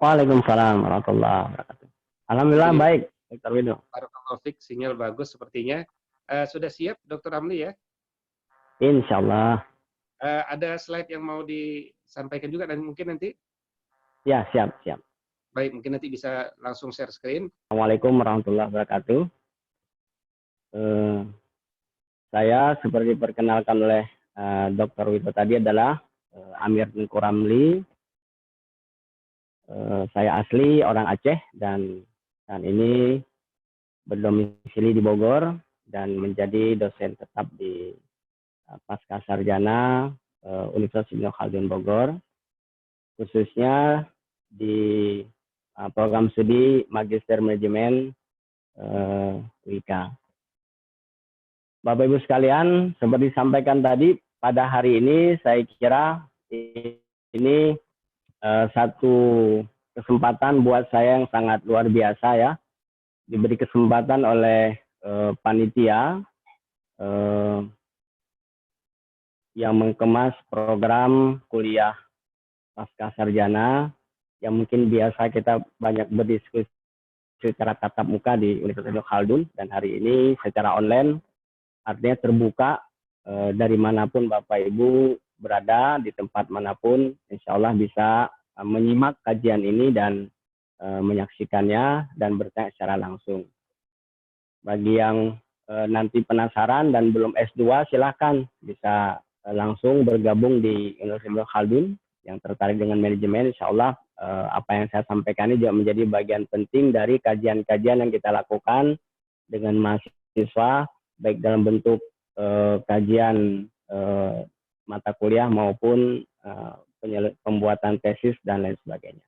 Waalaikumsalam warahmatullahi wabarakatuh. Alhamdulillah Alhamdulillah, baik, Dr. Widodo. barakallahu fiik, sinyal bagus sepertinya. Sudah siap Dr. Ramli ya? Insya Allah. Ada slide yang mau disampaikan juga dan mungkin nanti, Ya, siap, siap. baik mungkin nanti bisa langsung share screen. Assalamualaikum warahmatullahi wabarakatuh. Eh, saya seperti diperkenalkan oleh Dr. Widodo tadi adalah Amir Tengku Ramli. Saya asli orang Aceh dan ini berdomisili di Bogor dan menjadi dosen tetap di Pasca Sarjana Universitas Ibnu Khaldun Bogor, khususnya di program studi Magister Manajemen WIKA. Bapak Ibu sekalian, seperti disampaikan tadi, pada hari ini saya kira ini satu kesempatan buat saya yang sangat luar biasa ya, diberi kesempatan oleh panitia yang mengemas program kuliah pasca sarjana yang mungkin biasa kita banyak berdiskusi secara tatap muka di Universitas Ibnu Khaldun, dan hari ini secara online, artinya terbuka dari manapun Bapak Ibu berada di tempat manapun, insya Allah bisa menyimak kajian ini dan menyaksikannya dan bertanya secara langsung. Bagi yang nanti penasaran dan belum S2, silahkan bisa langsung bergabung di Universitas Ibnu Khaldun yang tertarik dengan manajemen. Insya Allah apa yang saya sampaikan ini juga menjadi bagian penting dari kajian-kajian yang kita lakukan dengan mahasiswa, baik dalam bentuk kajian mata kuliah maupun pembuatan tesis dan lain sebagainya.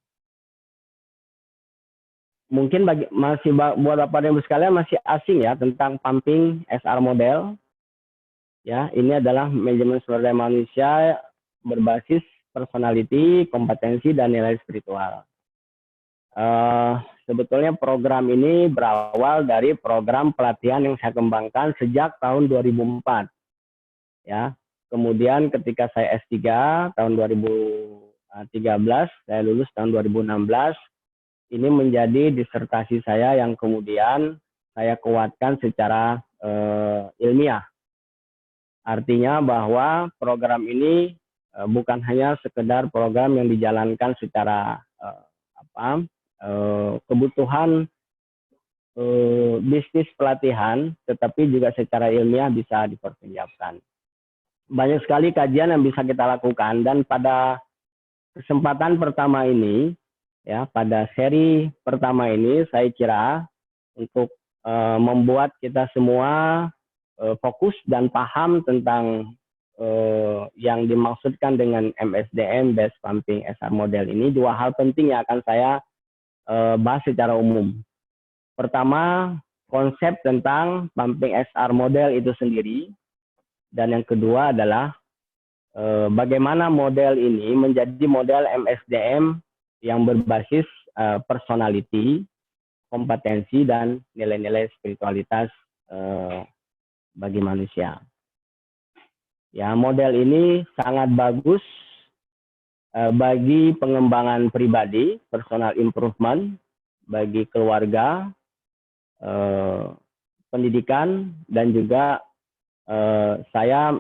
Mungkin buat Bapak dan Ibu sekalian masih asing ya tentang pumping SR model. Ya, ini adalah manajemen sumber daya manusia berbasis personality, kompetensi, dan nilai spiritual. Sebetulnya program ini berawal dari program pelatihan yang saya kembangkan sejak tahun 2004. Ya, kemudian ketika saya S3 tahun 2013, saya lulus tahun 2016. Ini menjadi disertasi saya yang kemudian saya kuatkan secara ilmiah. Artinya bahwa program ini bukan hanya sekedar program yang dijalankan secara kebutuhan bisnis pelatihan, tetapi juga secara ilmiah bisa dipertanggungjawabkan. Banyak sekali kajian yang bisa kita lakukan, dan pada kesempatan pertama ini, ya, pada seri pertama ini, saya kira untuk membuat kita semua fokus dan paham tentang yang dimaksudkan dengan MSDM, Base Pumping SR Model ini, dua hal penting yang akan saya bahas secara umum. Pertama, konsep tentang Pumping SR Model itu sendiri, dan yang kedua adalah bagaimana model ini menjadi model MSDM yang berbasis personality, kompetensi, dan nilai-nilai spiritualitas bagi manusia. Ya, model ini sangat bagus bagi pengembangan pribadi, personal improvement, bagi keluarga, pendidikan, dan juga saya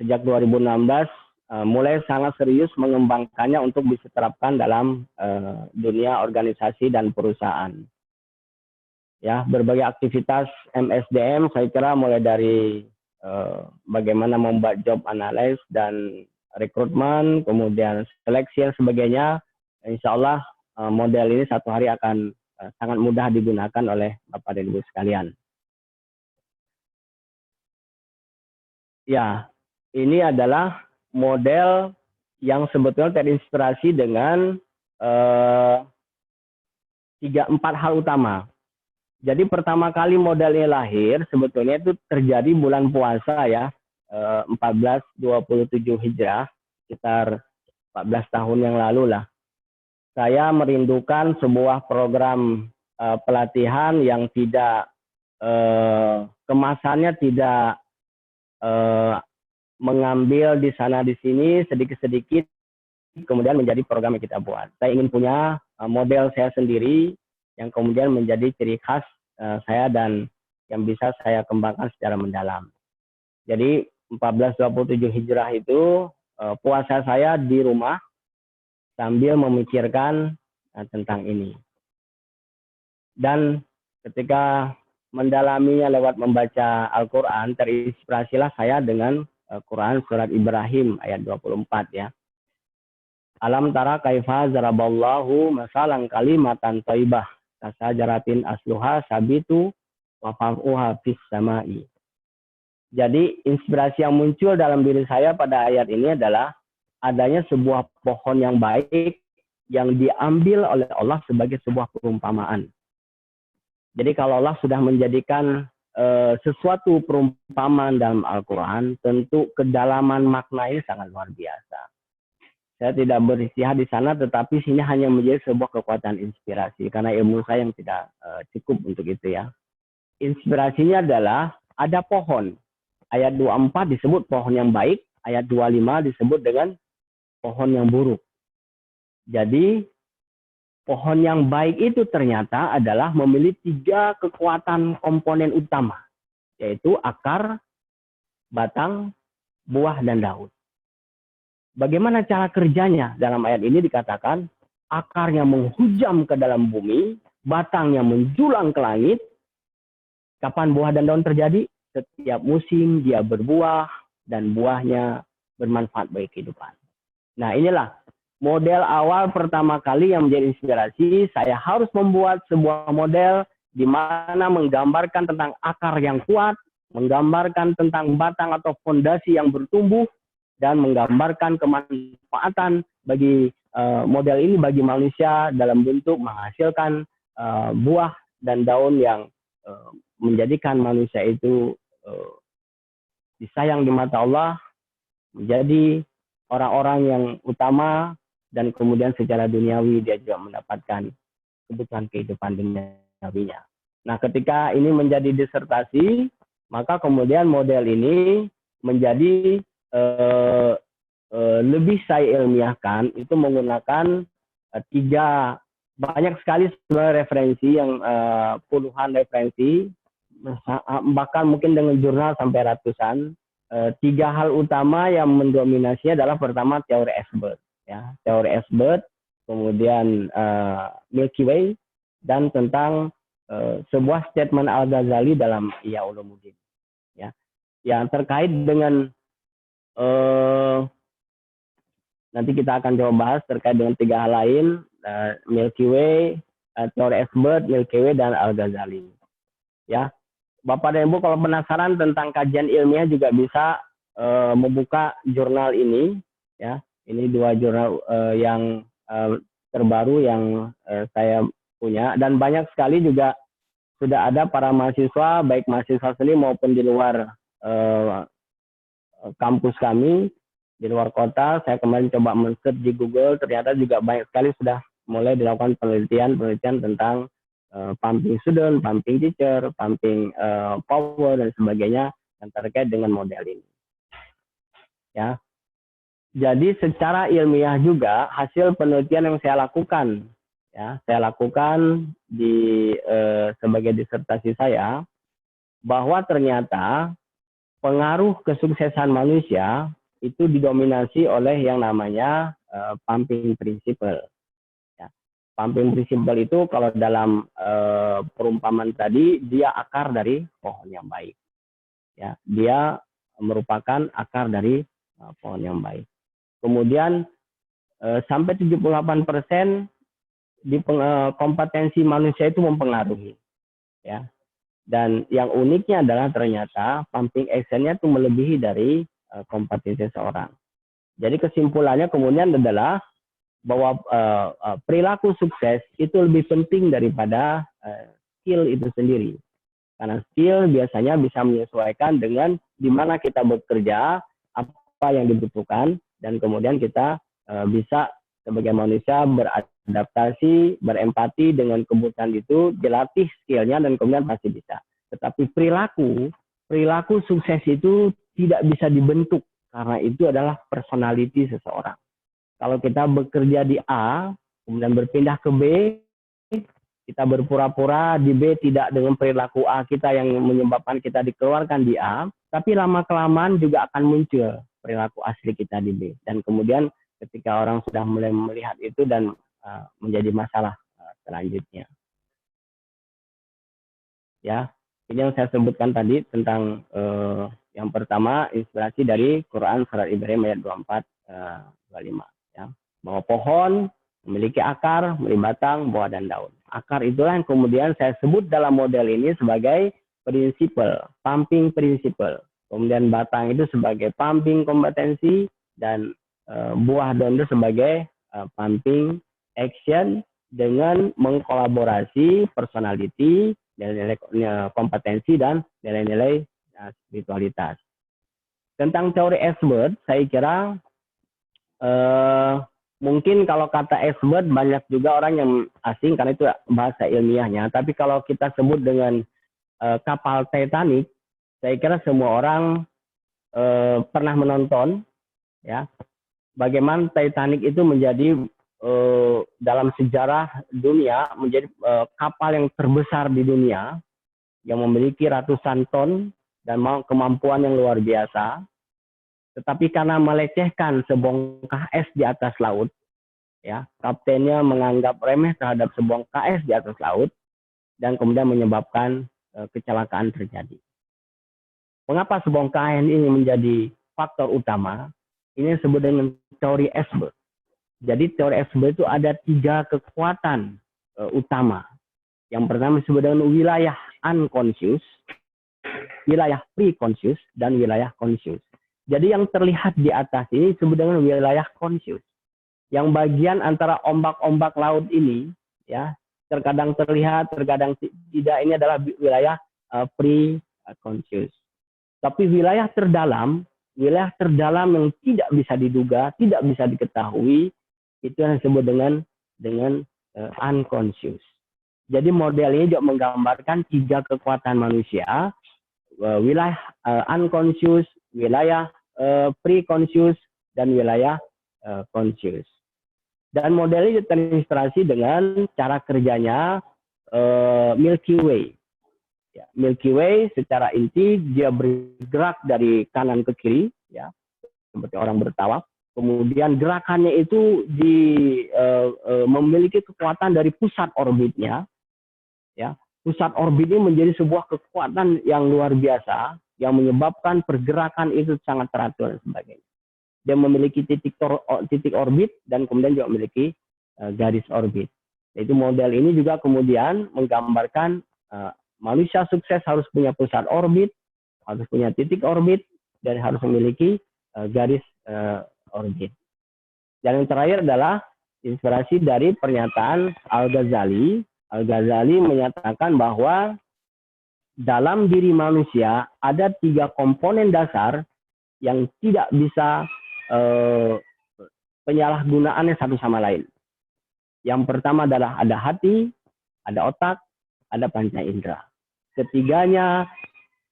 sejak 2016 mulai sangat serius mengembangkannya untuk bisa diterapkan dalam dunia organisasi dan perusahaan. Ya, berbagai aktivitas MSDM saya kira mulai dari bagaimana membuat job analysis dan rekrutmen, kemudian seleksi dan sebagainya. Insya Allah model ini satu hari akan sangat mudah digunakan oleh Bapak dan Ibu sekalian. Ya, ini adalah model yang sebetulnya terinspirasi dengan 3-4 hal utama. Jadi pertama kali model ini lahir sebetulnya itu terjadi bulan puasa ya, 1427 Hijrah, sekitar 14 tahun yang lalu lah. Saya merindukan sebuah program pelatihan yang tidak kemasannya tidak mengambil di sana di sini sedikit-sedikit, kemudian menjadi program yang kita buat. Saya ingin punya model saya sendiri yang kemudian menjadi ciri khas saya dan yang bisa saya kembangkan secara mendalam. Jadi 1427 Hijrah itu puasa saya di rumah sambil memikirkan tentang ini. Dan ketika mendalaminya lewat membaca Al-Quran, terinspirasilah saya dengan Quran surat Ibrahim ayat 24 ya. Alam tara kaifa zaraballahu masalan kalimatan thayyibah kasajaratin asluha sabitu wa far'uha fis samai. Jadi inspirasi yang muncul dalam diri saya pada ayat ini adalah adanya sebuah pohon yang baik yang diambil oleh Allah sebagai sebuah perumpamaan. Jadi kalau Allah sudah menjadikan sesuatu perumpamaan dalam Al-Quran, tentu kedalaman makna ini sangat luar biasa. Saya tidak beristihad di sana, tetapi sini hanya menjadi sebuah kekuatan inspirasi, karena ilmu saya yang tidak cukup untuk itu ya. Inspirasinya adalah ada pohon. Ayat 24 disebut pohon yang baik, ayat 25 disebut dengan pohon yang buruk. Jadi pohon yang baik itu ternyata adalah memiliki 3 kekuatan komponen utama, yaitu akar, batang, buah, dan daun. Bagaimana cara kerjanya? Dalam ayat ini dikatakan, akarnya menghujam ke dalam bumi, batangnya menjulang ke langit. Kapan buah dan daun terjadi? Setiap musim dia berbuah, dan buahnya bermanfaat bagi kehidupan. Nah inilah model awal pertama kali yang menjadi inspirasi. Saya harus membuat sebuah model di mana menggambarkan tentang akar yang kuat, menggambarkan tentang batang atau fondasi yang bertumbuh, dan menggambarkan kemanfaatan bagi model ini bagi manusia dalam bentuk menghasilkan buah dan daun yang menjadikan manusia itu disayang di mata Allah, menjadi orang-orang yang utama, dan kemudian secara duniawi dia juga mendapatkan kebutuhan kehidupan duniawinya. Nah, ketika ini menjadi disertasi, maka kemudian model ini menjadi lebih saya ilmiahkan, itu menggunakan 3 banyak sekali sebenarnya referensi yang puluhan referensi, bahkan mungkin dengan jurnal sampai ratusan. 3 hal utama yang mendominasinya adalah pertama teori Esbert. Ya, teori Esbert, kemudian Milky Way, dan tentang sebuah statement Al-Ghazali dalam Ihya Ulumuddin. Ya, yang terkait dengan nanti kita akan coba bahas terkait dengan 3 hal lain, Milky Way, teori Esbert, Milky Way, dan Al-Ghazali. Ya, Bapak dan Ibu kalau penasaran tentang kajian ilmiah juga bisa membuka jurnal ini. Ya, ini 2 jurnal yang terbaru yang saya punya, dan banyak sekali juga sudah ada para mahasiswa, baik mahasiswa sendiri maupun di luar kampus kami, di luar kota. Saya kemarin coba men-search di Google, ternyata juga banyak sekali sudah mulai dilakukan penelitian tentang pumping student, pumping teacher, pumping power, dan sebagainya yang terkait dengan model ini. Ya, jadi secara ilmiah juga hasil penelitian yang saya lakukan, ya, saya lakukan di sebagai disertasi saya, bahwa ternyata pengaruh kesuksesan manusia itu didominasi oleh yang namanya pumping principle. Pumping principle itu kalau dalam perumpamaan tadi, dia akar dari pohon yang baik. Ya, dia merupakan akar dari pohon yang baik. Kemudian sampai 78% di kompetensi manusia itu mempengaruhi. Ya. Dan yang uniknya adalah ternyata pumping actionnya itu melebihi dari kompetensi seseorang. Jadi kesimpulannya kemudian adalah bahwa perilaku sukses itu lebih penting daripada skill itu sendiri. Karena skill biasanya bisa menyesuaikan dengan di mana kita bekerja, apa yang dibutuhkan, dan kemudian kita bisa sebagai manusia beradaptasi, berempati dengan kebutuhan itu, dilatih skillnya, dan kemudian pasti bisa. Tetapi perilaku sukses itu tidak bisa dibentuk, karena itu adalah personality seseorang. Kalau kita bekerja di A, kemudian berpindah ke B, kita berpura-pura di B tidak dengan perilaku A kita yang menyebabkan kita dikeluarkan di A, tapi lama-kelamaan juga akan muncul perilaku asli kita di B. Dan kemudian ketika orang sudah mulai melihat itu dan menjadi masalah selanjutnya. Ya, ini yang saya sebutkan tadi tentang yang pertama inspirasi dari Quran surat Ibrahim ayat 24 25 ya. Bahwa pohon memiliki akar, memberi batang, buah dan daun. Akar itulah yang kemudian saya sebut dalam model ini sebagai prinsipal, pumping prinsipal. Kemudian batang itu sebagai pumping kompetensi dan buah daun itu sebagai pumping action dengan mengkolaborasi personality, nilai-nilai kompetensi dan nilai-nilai spiritualitas. Tentang teori Ashworth, saya kira mungkin kalau kata Ashworth banyak juga orang yang asing karena itu bahasa ilmiahnya. Tapi kalau kita sebut dengan kapal Titanic, saya kira semua orang pernah menonton, ya, bagaimana Titanic itu menjadi dalam sejarah dunia menjadi kapal yang terbesar di dunia yang memiliki ratusan ton dan kemampuan yang luar biasa, tetapi karena melecehkan sebongkah es di atas laut, ya, kaptennya menganggap remeh terhadap sebongkah es di atas laut dan kemudian menyebabkan kecelakaan terjadi. Mengapa sebongkah es ini menjadi faktor utama? Ini disebut dengan teori Ashworth. Jadi teori Ashworth itu ada 3 kekuatan utama. Yang pertama disebut dengan wilayah unconscious, wilayah pre-conscious, dan wilayah conscious. Jadi yang terlihat di atas ini disebut dengan wilayah conscious. Yang bagian antara ombak-ombak laut ini, ya, terkadang terlihat, terkadang tidak, ini adalah wilayah pre-conscious. Tapi wilayah terdalam yang tidak bisa diduga, tidak bisa diketahui, itu yang disebut dengan unconscious. Jadi model ini juga menggambarkan 3 kekuatan manusia, wilayah unconscious, wilayah pre-conscious, dan wilayah conscious. Dan model ini terinspirasi dengan cara kerjanya Milky Way. Ya, Milky Way secara inti dia bergerak dari kanan ke kiri, ya, seperti orang bertawaf. Kemudian gerakannya itu memiliki kekuatan dari pusat orbitnya, ya. Pusat orbit ini menjadi sebuah kekuatan yang luar biasa yang menyebabkan pergerakan itu sangat teratur dan sebagainya. Dia memiliki titik orbit dan kemudian juga memiliki garis orbit. Itu model ini juga kemudian menggambarkan manusia sukses harus punya pusat orbit, harus punya titik orbit, dan harus memiliki garis orbit. Dan yang terakhir adalah inspirasi dari pernyataan Al-Ghazali. Al-Ghazali menyatakan bahwa dalam diri manusia ada 3 komponen dasar yang tidak bisa penyalahgunaannya satu sama lain. Yang pertama adalah ada hati, ada otak, ada panca indera. Ketiganya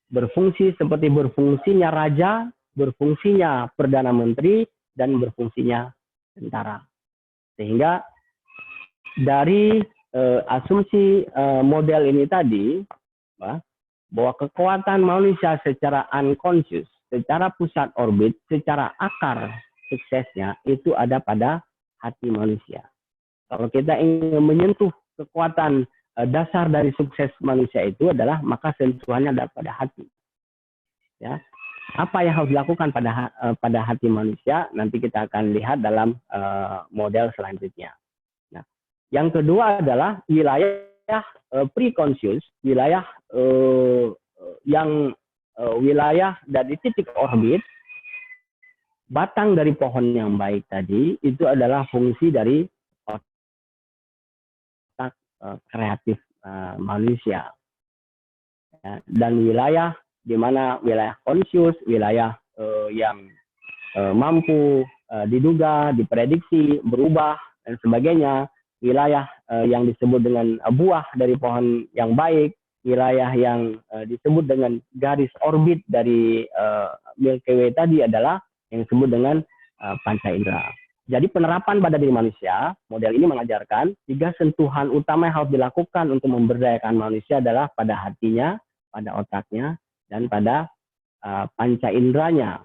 berfungsi seperti berfungsinya raja, berfungsinya perdana menteri, dan berfungsinya tentara. Sehingga dari asumsi model ini tadi, bahwa kekuatan manusia secara unconscious, secara pusat orbit, secara akar suksesnya itu ada pada hati manusia. Kalau kita ingin menyentuh kekuatan dasar dari sukses manusia itu adalah maka sentuhannya ada pada hati. Ya, apa yang harus dilakukan pada hati manusia nanti kita akan lihat dalam model selanjutnya. Nah, yang kedua adalah wilayah pre-conscious, wilayah yang wilayah dari titik orbit, batang dari pohon yang baik tadi itu adalah fungsi dari otak kreatif manusia. Ya, dan wilayah di mana wilayah conscious, wilayah yang mampu diduga, diprediksi, berubah dan sebagainya, wilayah yang disebut dengan buah dari pohon yang baik, wilayah yang disebut dengan garis orbit dari Milky Way tadi adalah yang disebut dengan panca indera. Jadi penerapan pada diri manusia, model ini mengajarkan 3 sentuhan utama yang harus dilakukan untuk memberdayakan manusia adalah pada hatinya, pada otaknya, dan pada panca inderanya.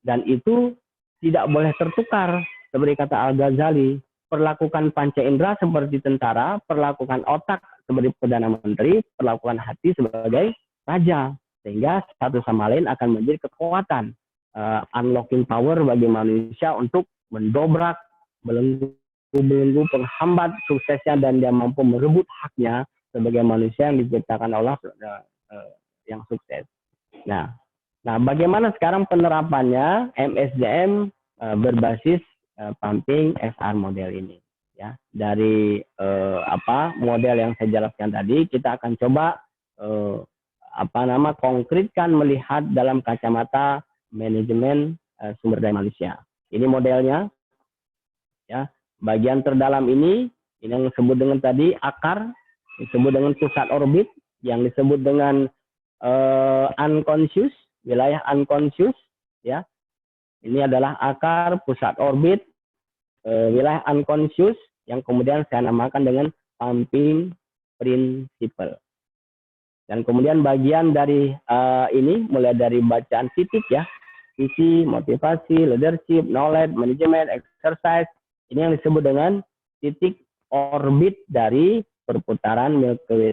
Dan itu tidak boleh tertukar. Seperti kata Al-Ghazali, perlakukan panca indera seperti tentara, perlakukan otak sebagai Perdana Menteri, perlakukan hati sebagai raja. Sehingga satu sama lain akan menjadi kekuatan. Unlocking power bagi manusia untuk mendobrak, belenggu penghambat suksesnya, dan dia mampu merebut haknya sebagai manusia yang diciptakan Allah yang sukses. Nah, bagaimana sekarang penerapannya MSDM berbasis pumping SR model ini? Ya, dari model yang saya jelaskan tadi, kita akan coba konkretkan melihat dalam kacamata manajemen sumber daya manusia. Ini modelnya, ya. Bagian terdalam ini yang disebut dengan tadi akar, disebut dengan pusat orbit, yang disebut dengan unconscious, wilayah unconscious, ya. Ini adalah akar, pusat orbit, wilayah unconscious, yang kemudian saya namakan dengan pumping principle. Dan kemudian bagian dari ini mulai dari bacaan titik, ya, visi, motivasi, leadership, knowledge, management, exercise. Ini yang disebut dengan titik orbit dari perputaran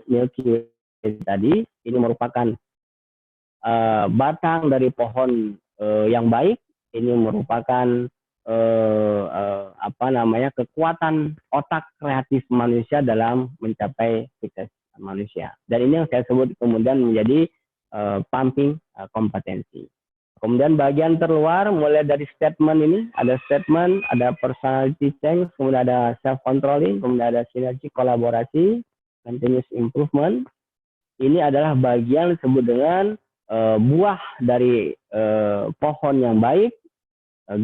Milky Way tadi. Ini merupakan batang dari pohon yang baik. Ini merupakan kekuatan otak kreatif manusia dalam mencapai sukses manusia. Dan ini yang saya sebut kemudian menjadi pumping kompetensi. Kemudian bagian terluar mulai dari statement ini, ada statement, ada personality change, kemudian ada self controlling, kemudian ada sinergi kolaborasi, continuous improvement. Ini adalah bagian disebut dengan buah dari pohon yang baik,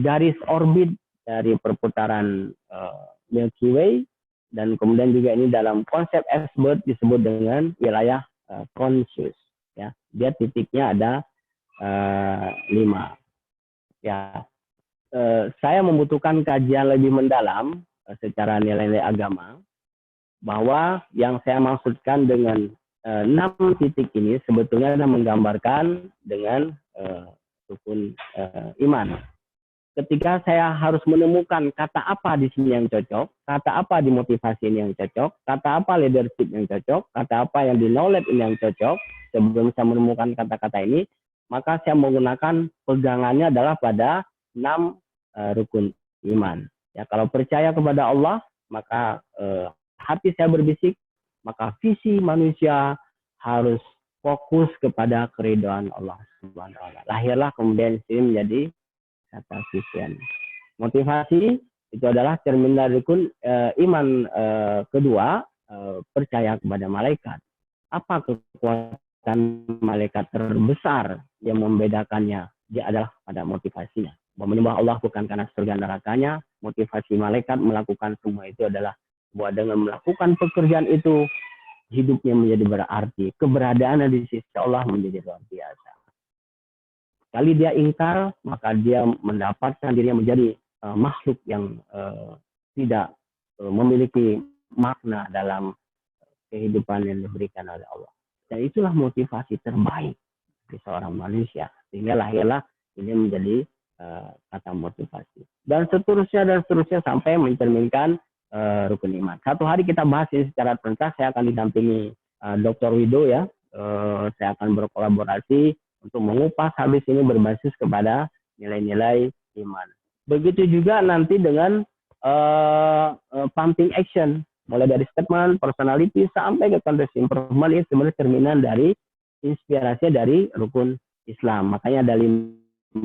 garis orbit dari perputaran Milky Way, dan kemudian juga ini dalam konsep S-Bird disebut dengan wilayah conscious. Ya, dia titiknya ada 5. Ya, saya membutuhkan kajian lebih mendalam secara nilai-nilai agama, bahwa yang saya maksudkan dengan 6 titik ini sebetulnya adalah menggambarkan dengan rukun iman. Ketika saya harus menemukan kata apa di sini yang cocok, kata apa di motivasi ini yang cocok, kata apa leadership yang cocok, kata apa yang di knowledge ini yang cocok, sebelum saya menemukan kata-kata ini, maka saya menggunakan pegangannya adalah pada 6 rukun iman. Ya, kalau percaya kepada Allah, maka hati saya berbisik, maka visi manusia harus fokus kepada keridhaan Allah Subhanahu wa taala. Lahirlah kemudian ini menjadi kata vision. Motivasi itu adalah cermin dari rukun iman kedua, percaya kepada malaikat. Apa kekuatan malaikat terbesar yang membedakannya? Dia adalah pada motivasinya. Menyembah Allah bukan karena surga nerakanya. Motivasi malaikat melakukan semua itu adalah bahwa dengan melakukan pekerjaan itu, hidupnya menjadi berarti. Keberadaannya di sisi Allah menjadi luar biasa. Kali dia ingkar, maka dia mendapatkan dirinya menjadi makhluk yang tidak memiliki makna dalam kehidupan yang diberikan oleh Allah. Dan itulah motivasi terbaik di seorang manusia. Sehingga lahirlah ini menjadi kata motivasi. Dan seterusnya sampai mencerminkan rukun iman. Satu hari kita bahas ini secara tuntas. Saya akan didampingi Dr. Wido, ya. Saya akan berkolaborasi untuk mengupas habis ini berbasis kepada nilai-nilai iman. Begitu juga nanti dengan pumping action, mulai dari statement, personality, sampai ke continuous improvement. Ini sebenarnya cerminan dari inspirasi dari rukun Islam. Makanya ada 5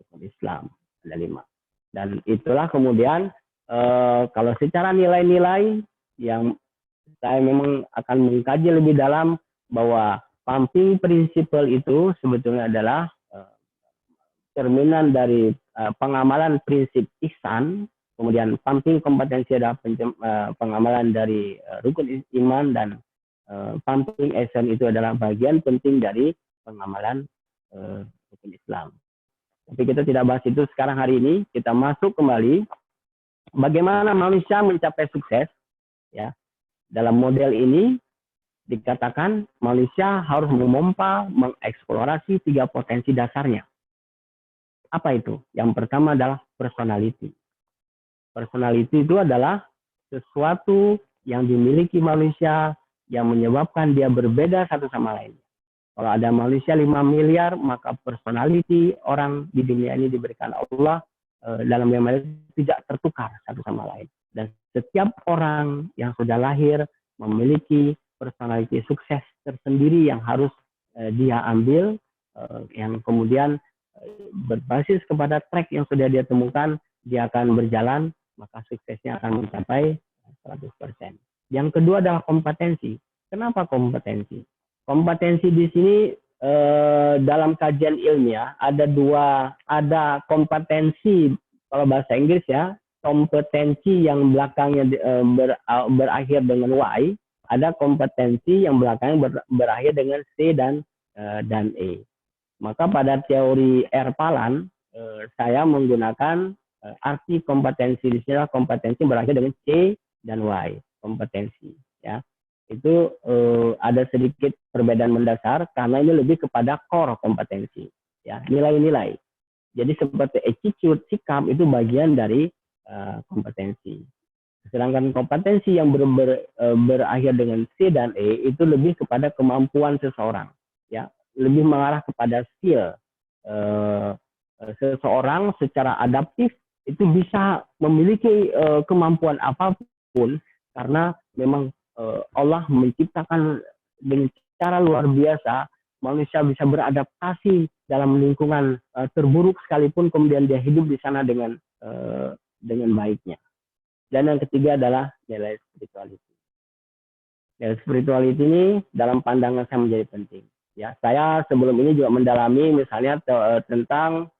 rukun Islam, ada 5. Dan itulah kemudian kalau secara nilai-nilai yang saya memang akan mengkaji lebih dalam, bahwa pumping principle itu sebetulnya adalah cerminan dari pengamalan prinsip ihsan, kemudian pumping kompetensi adalah pengamalan dari rukun iman, dan pumping action itu adalah bagian penting dari pengamalan rukun Islam. Tapi kita tidak bahas itu sekarang hari ini. Kita masuk kembali Bagaimana manusia mencapai sukses? Ya, dalam model ini dikatakan manusia harus memompa, mengeksplorasi 3 potensi dasarnya. Apa itu? Yang pertama adalah personality. Personality itu adalah sesuatu yang dimiliki manusia yang menyebabkan dia berbeda satu sama lain. Kalau ada manusia 5 miliar, maka personality orang di dunia ini diberikan Allah dalam yang tidak tertukar satu sama lain. Dan setiap orang yang sudah lahir memiliki personality sukses tersendiri yang harus dia ambil, yang kemudian berbasis kepada track yang sudah dia temukan, dia akan berjalan, maka suksesnya akan mencapai 100%. Yang kedua adalah kompetensi. Kenapa kompetensi? Kompetensi di sini dalam kajian ilmiah ada kompetensi, kalau bahasa Inggris ya, kompetensi yang belakangnya berakhir dengan Y, ada kompetensi yang belakangnya berakhir dengan C dan E. Maka pada teori Erpalan saya menggunakan arti kompetensi di sini, kompetensi berakhir dengan C dan Y, kompetensi ya. Itu ada sedikit perbedaan mendasar karena ini lebih kepada core kompetensi ya, nilai-nilai. Jadi seperti attitude, sikap itu bagian dari kompetensi. Sedangkan kompetensi yang berakhir dengan C dan E itu lebih kepada kemampuan seseorang ya, lebih mengarah kepada skill. Seseorang secara adaptif itu bisa memiliki kemampuan apapun karena memang Allah menciptakan dengan cara luar biasa, manusia bisa beradaptasi dalam lingkungan terburuk sekalipun, kemudian dia hidup di sana dengan baiknya. Dan yang ketiga adalah nilai spirituality. Nilai spirituality ini dalam pandangan saya menjadi penting. Ya, saya sebelum ini juga mendalami misalnya tentang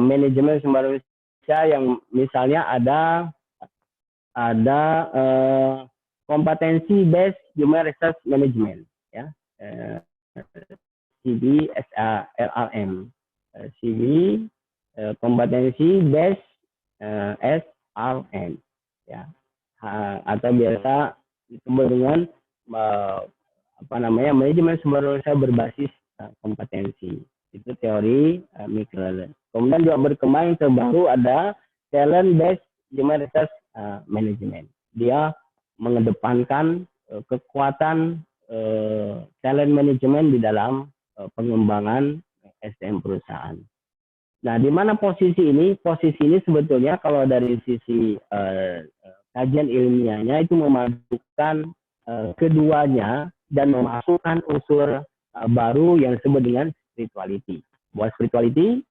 manajemen sumber manusia yang misalnya ada kompetensi based human resource management ya, CBSRM, CB kompetensi based SRM ya, atau biasa disebut dengan manajemen sumber manusia berbasis kompetensi. Itu teori Mikkel. Kemudian juga berkembang yang terbaru ada talent based human resource management. Dia mengedepankan kekuatan talent management di dalam pengembangan SDM perusahaan. Nah, di mana posisi ini? Posisi ini sebetulnya kalau dari sisi kajian ilmiahnya itu memadukan keduanya dan memasukkan unsur baru yang disebut dengan spirituality. Buat spirituality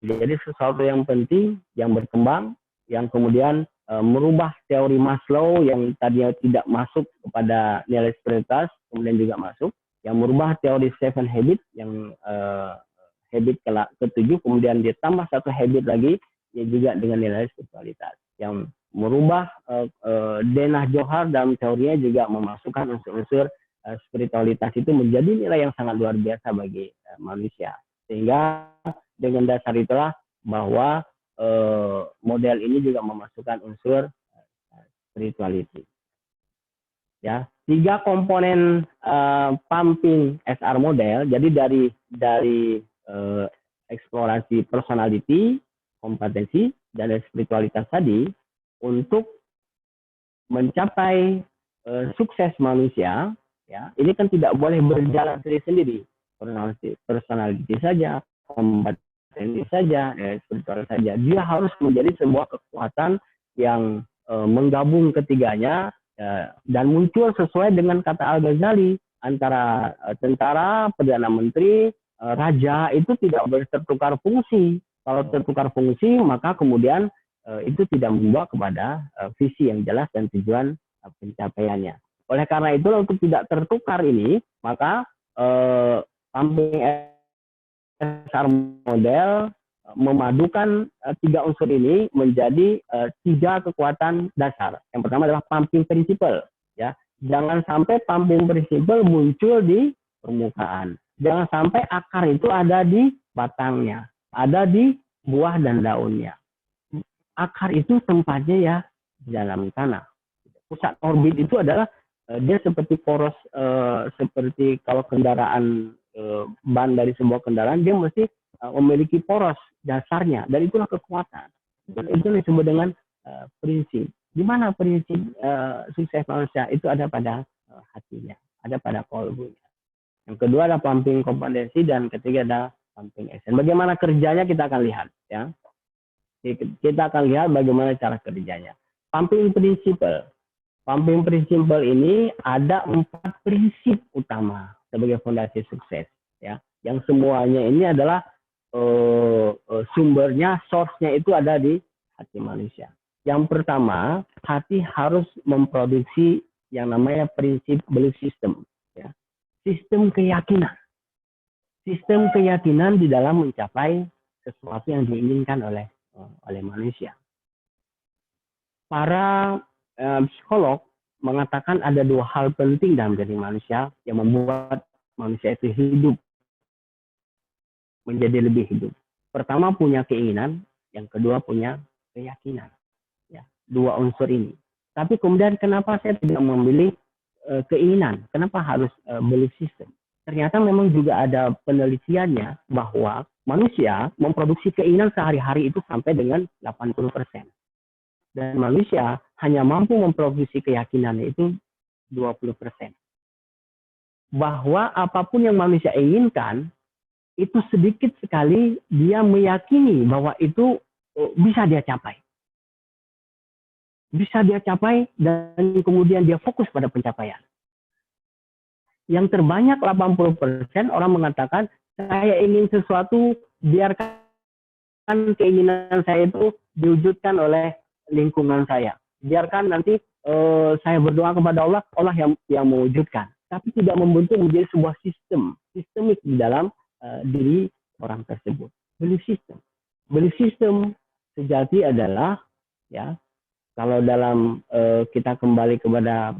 jadi sesuatu yang penting, yang berkembang, yang kemudian merubah teori Maslow yang tadinya tidak masuk kepada nilai spiritualitas, kemudian juga masuk, yang merubah teori 7 habit yang habit ke-7, kemudian ditambah satu habit lagi yang juga dengan nilai spiritualitas, yang merubah Denah Johar dalam teorinya juga memasukkan unsur-unsur spiritualitas itu menjadi nilai yang sangat luar biasa bagi manusia. Sehingga dengan dasar itulah bahwa model ini juga memasukkan unsur spirituality. Ya, 3 komponen pumping SR model. Jadi dari eksplorasi personality, kompetensi, dan spiritualitas tadi untuk mencapai sukses manusia. Ya, ini kan tidak boleh berjalan sendiri-sendiri. Personality saja, kompetensi saja, spiritual saja. Dia harus menjadi sebuah kekuatan yang menggabung ketiganya dan muncul sesuai dengan kata Al-Ghazali, antara tentara, perdana menteri, raja itu tidak boleh tertukar fungsi. Kalau tertukar fungsi, maka kemudian itu tidak membawa kepada visi yang jelas dan tujuan pencapaiannya. Oleh karena itu, untuk tidak tertukar ini, maka pumping SR model memadukan 3 unsur ini menjadi 3 kekuatan dasar. Yang pertama adalah pumping principle. Ya, jangan sampai pumping principle muncul di permukaan. Jangan sampai akar itu ada di batangnya, ada di buah dan daunnya. akar itu tempatnya ya di dalam tanah. Pusat orbit itu adalah dia seperti poros, seperti kalau kendaraan, ban dari sebuah kendaraan, dia mesti memiliki poros dasarnya, dan itulah kekuatan. Dan itu disebut dengan prinsip. Di mana prinsip sukses manusia itu ada pada hatinya, ada pada kolbunya. Yang kedua ada pumping kompetensi, dan ketiga ada pumping action. Bagaimana kerjanya kita akan lihat, ya. Kita akan lihat bagaimana cara kerjanya. Pumping principle. Pumping principle ini ada 4 prinsip utama sebagai fondasi sukses, ya. Yang semuanya ini adalah sumbernya, source-nya itu ada di hati manusia. Yang pertama, hati harus memproduksi yang namanya prinsip belief system, ya. Sistem keyakinan. Sistem keyakinan di dalam mencapai sesuatu yang diinginkan oleh manusia. Para psikolog mengatakan ada 2 hal penting dalam diri manusia yang membuat manusia itu hidup, menjadi lebih hidup. Pertama punya keinginan, yang kedua punya keyakinan. Ya, 2 unsur ini. Tapi kemudian kenapa saya tidak memilih keinginan? Kenapa harus belief system? Ternyata memang juga ada penelitiannya bahwa manusia memproduksi keinginan sehari-hari itu sampai dengan 80%. Dan manusia hanya mampu memproduksi keyakinannya itu 20%. Bahwa apapun yang manusia inginkan, itu sedikit sekali dia meyakini bahwa itu bisa dia capai. Bisa dia capai, dan kemudian dia fokus pada pencapaian. Yang terbanyak 80% orang mengatakan, saya ingin sesuatu, biarkan keinginan saya itu diwujudkan oleh lingkungan saya. Biarkan nanti saya berdoa kepada Allah, Allah yang mewujudkan. Tapi tidak membentuk menjadi sebuah sistemik di dalam diri orang tersebut. Belief system. Belief system sejati adalah, ya, kalau dalam kita kembali kepada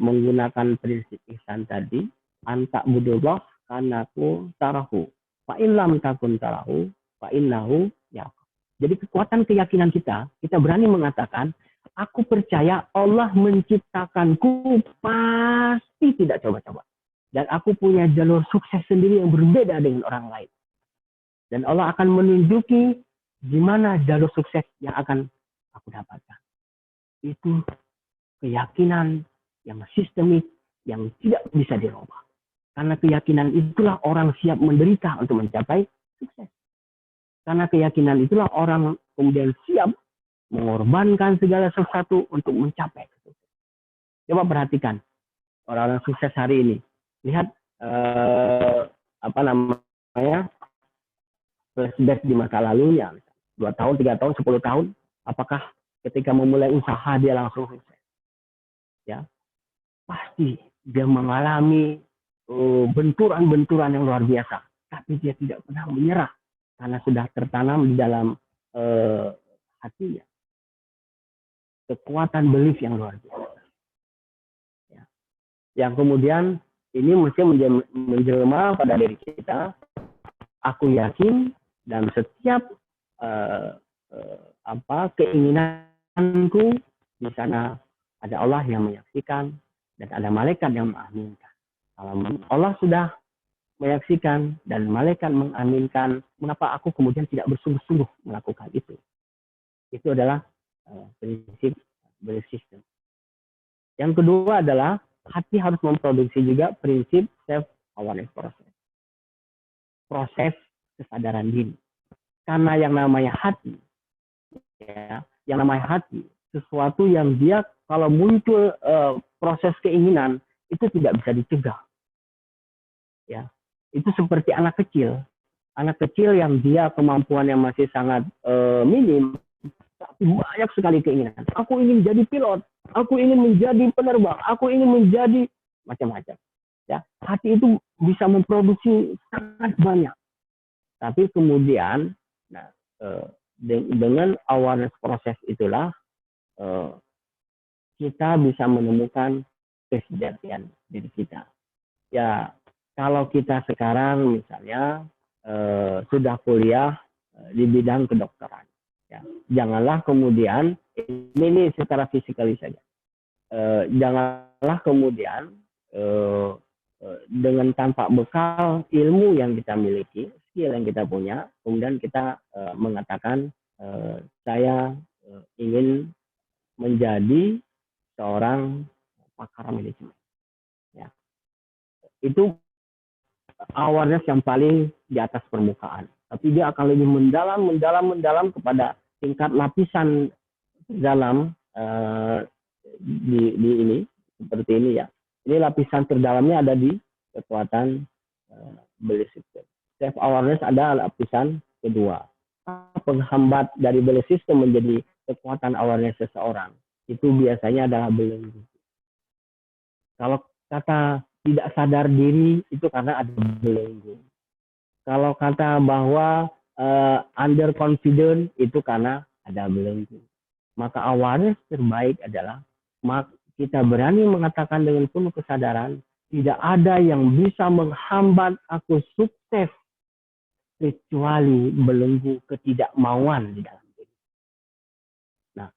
menggunakan prinsip ihsan tadi, anta budullah kanaku tarahu, fa in lam takun tarahu, fa innahu ya. Jadi kekuatan keyakinan kita berani mengatakan, aku percaya Allah menciptakanku pasti tidak coba-coba. Dan aku punya jalur sukses sendiri yang berbeda dengan orang lain. Dan Allah akan menunjuki di mana jalur sukses yang akan aku dapatkan. Itu keyakinan yang sistemik, yang tidak bisa dirubah. Karena keyakinan itulah orang siap menderita untuk mencapai sukses. Karena keyakinan itulah orang kemudian siap mengorbankan segala sesuatu untuk mencapai sukses. Coba perhatikan orang-orang sukses hari ini. Lihat flashback di masa lalunya, 2 tahun, 3 tahun, 10 tahun, apakah ketika memulai usaha dia langsung sukses? Ya, pasti dia mengalami benturan-benturan yang luar biasa, tapi dia tidak pernah menyerah karena sudah tertanam di dalam hatinya kekuatan belief yang luar biasa. Ya. Yang kemudian ini mesti menjelma pada diri kita. Aku yakin dan setiap keinginanku di sana ada Allah yang menyaksikan dan ada malaikat yang mengaminkan. Kalau Allah sudah menyaksikan dan malaikat mengaminkan, mengapa aku kemudian tidak bersungguh-sungguh melakukan itu? Itu adalah prinsip belief system. Yang kedua adalah hati harus memproduksi juga prinsip self-awareness process. Proses kesadaran diri. Karena yang namanya hati, ya, yang namanya hati, sesuatu yang dia kalau muncul proses keinginan itu tidak bisa dicegah. Ya, itu seperti anak kecil yang dia kemampuan yang masih sangat minim, tapi banyak sekali keinginan. Aku ingin jadi pilot, aku ingin menjadi penerbang, aku ingin menjadi macam-macam. Ya, hati itu bisa memproduksi sangat banyak. Tapi kemudian, dengan awareness proses itulah kita bisa menemukan kesejatian diri kita. Ya, kalau kita sekarang misalnya sudah kuliah di bidang kedokteran, Ya. Janganlah kemudian ini secara fisikali saja. Janganlah kemudian dengan tanpa bekal ilmu yang kita miliki, skill yang kita punya, kemudian kita mengatakan saya ingin menjadi seorang pakar manajemen. Ya. Itu awareness yang paling di atas permukaan. Tapi dia akan lebih mendalam kepada tingkat lapisan dalam di ini seperti ini ya. Ini lapisan terdalamnya ada di kekuatan belief system. Self awareness ada lapisan kedua. Penghambat dari belief system menjadi kekuatan awareness seseorang itu biasanya adalah belenggu. Kalau kata tidak sadar diri itu karena ada belenggu. Kalau kata bahwa under confident itu karena ada belenggu. Maka awareness terbaik adalah kita berani mengatakan dengan penuh kesadaran, tidak ada yang bisa menghambat aku sukses kecuali belenggu ketidakmauan di dalam diri. Nah,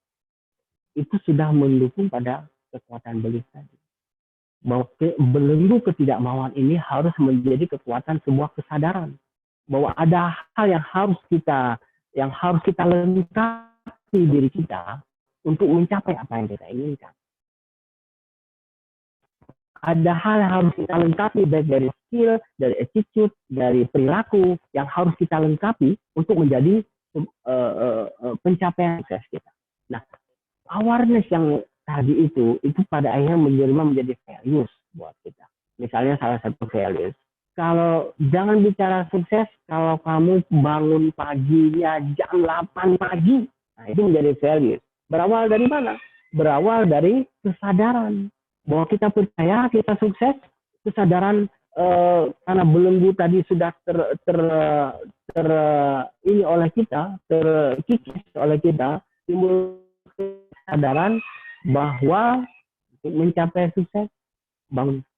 itu sudah mendukung pada kekuatan belief tadi. Bahwa belenggu ketidakmauan ini harus menjadi kekuatan sebuah kesadaran. Bahwa ada hal yang harus kita lengkapi diri kita untuk mencapai apa yang kita inginkan. Ada hal yang harus kita lengkapi baik dari skill, dari attitude, dari perilaku yang harus kita lengkapi untuk menjadi pencapaian sukses kita. Nah, awareness yang tadi itu pada akhirnya menjadi values buat kita. Misalnya salah satu values, kalau jangan bicara sukses kalau kamu bangun paginya jam 8 pagi. Nah, itu menjadi values. Berawal dari mana? Berawal dari kesadaran bahwa kita percaya kita sukses, kesadaran karena belenggu tadi sudah ini oleh kita, terkikis oleh kita, timbul kesadaran bahwa untuk mencapai sukses,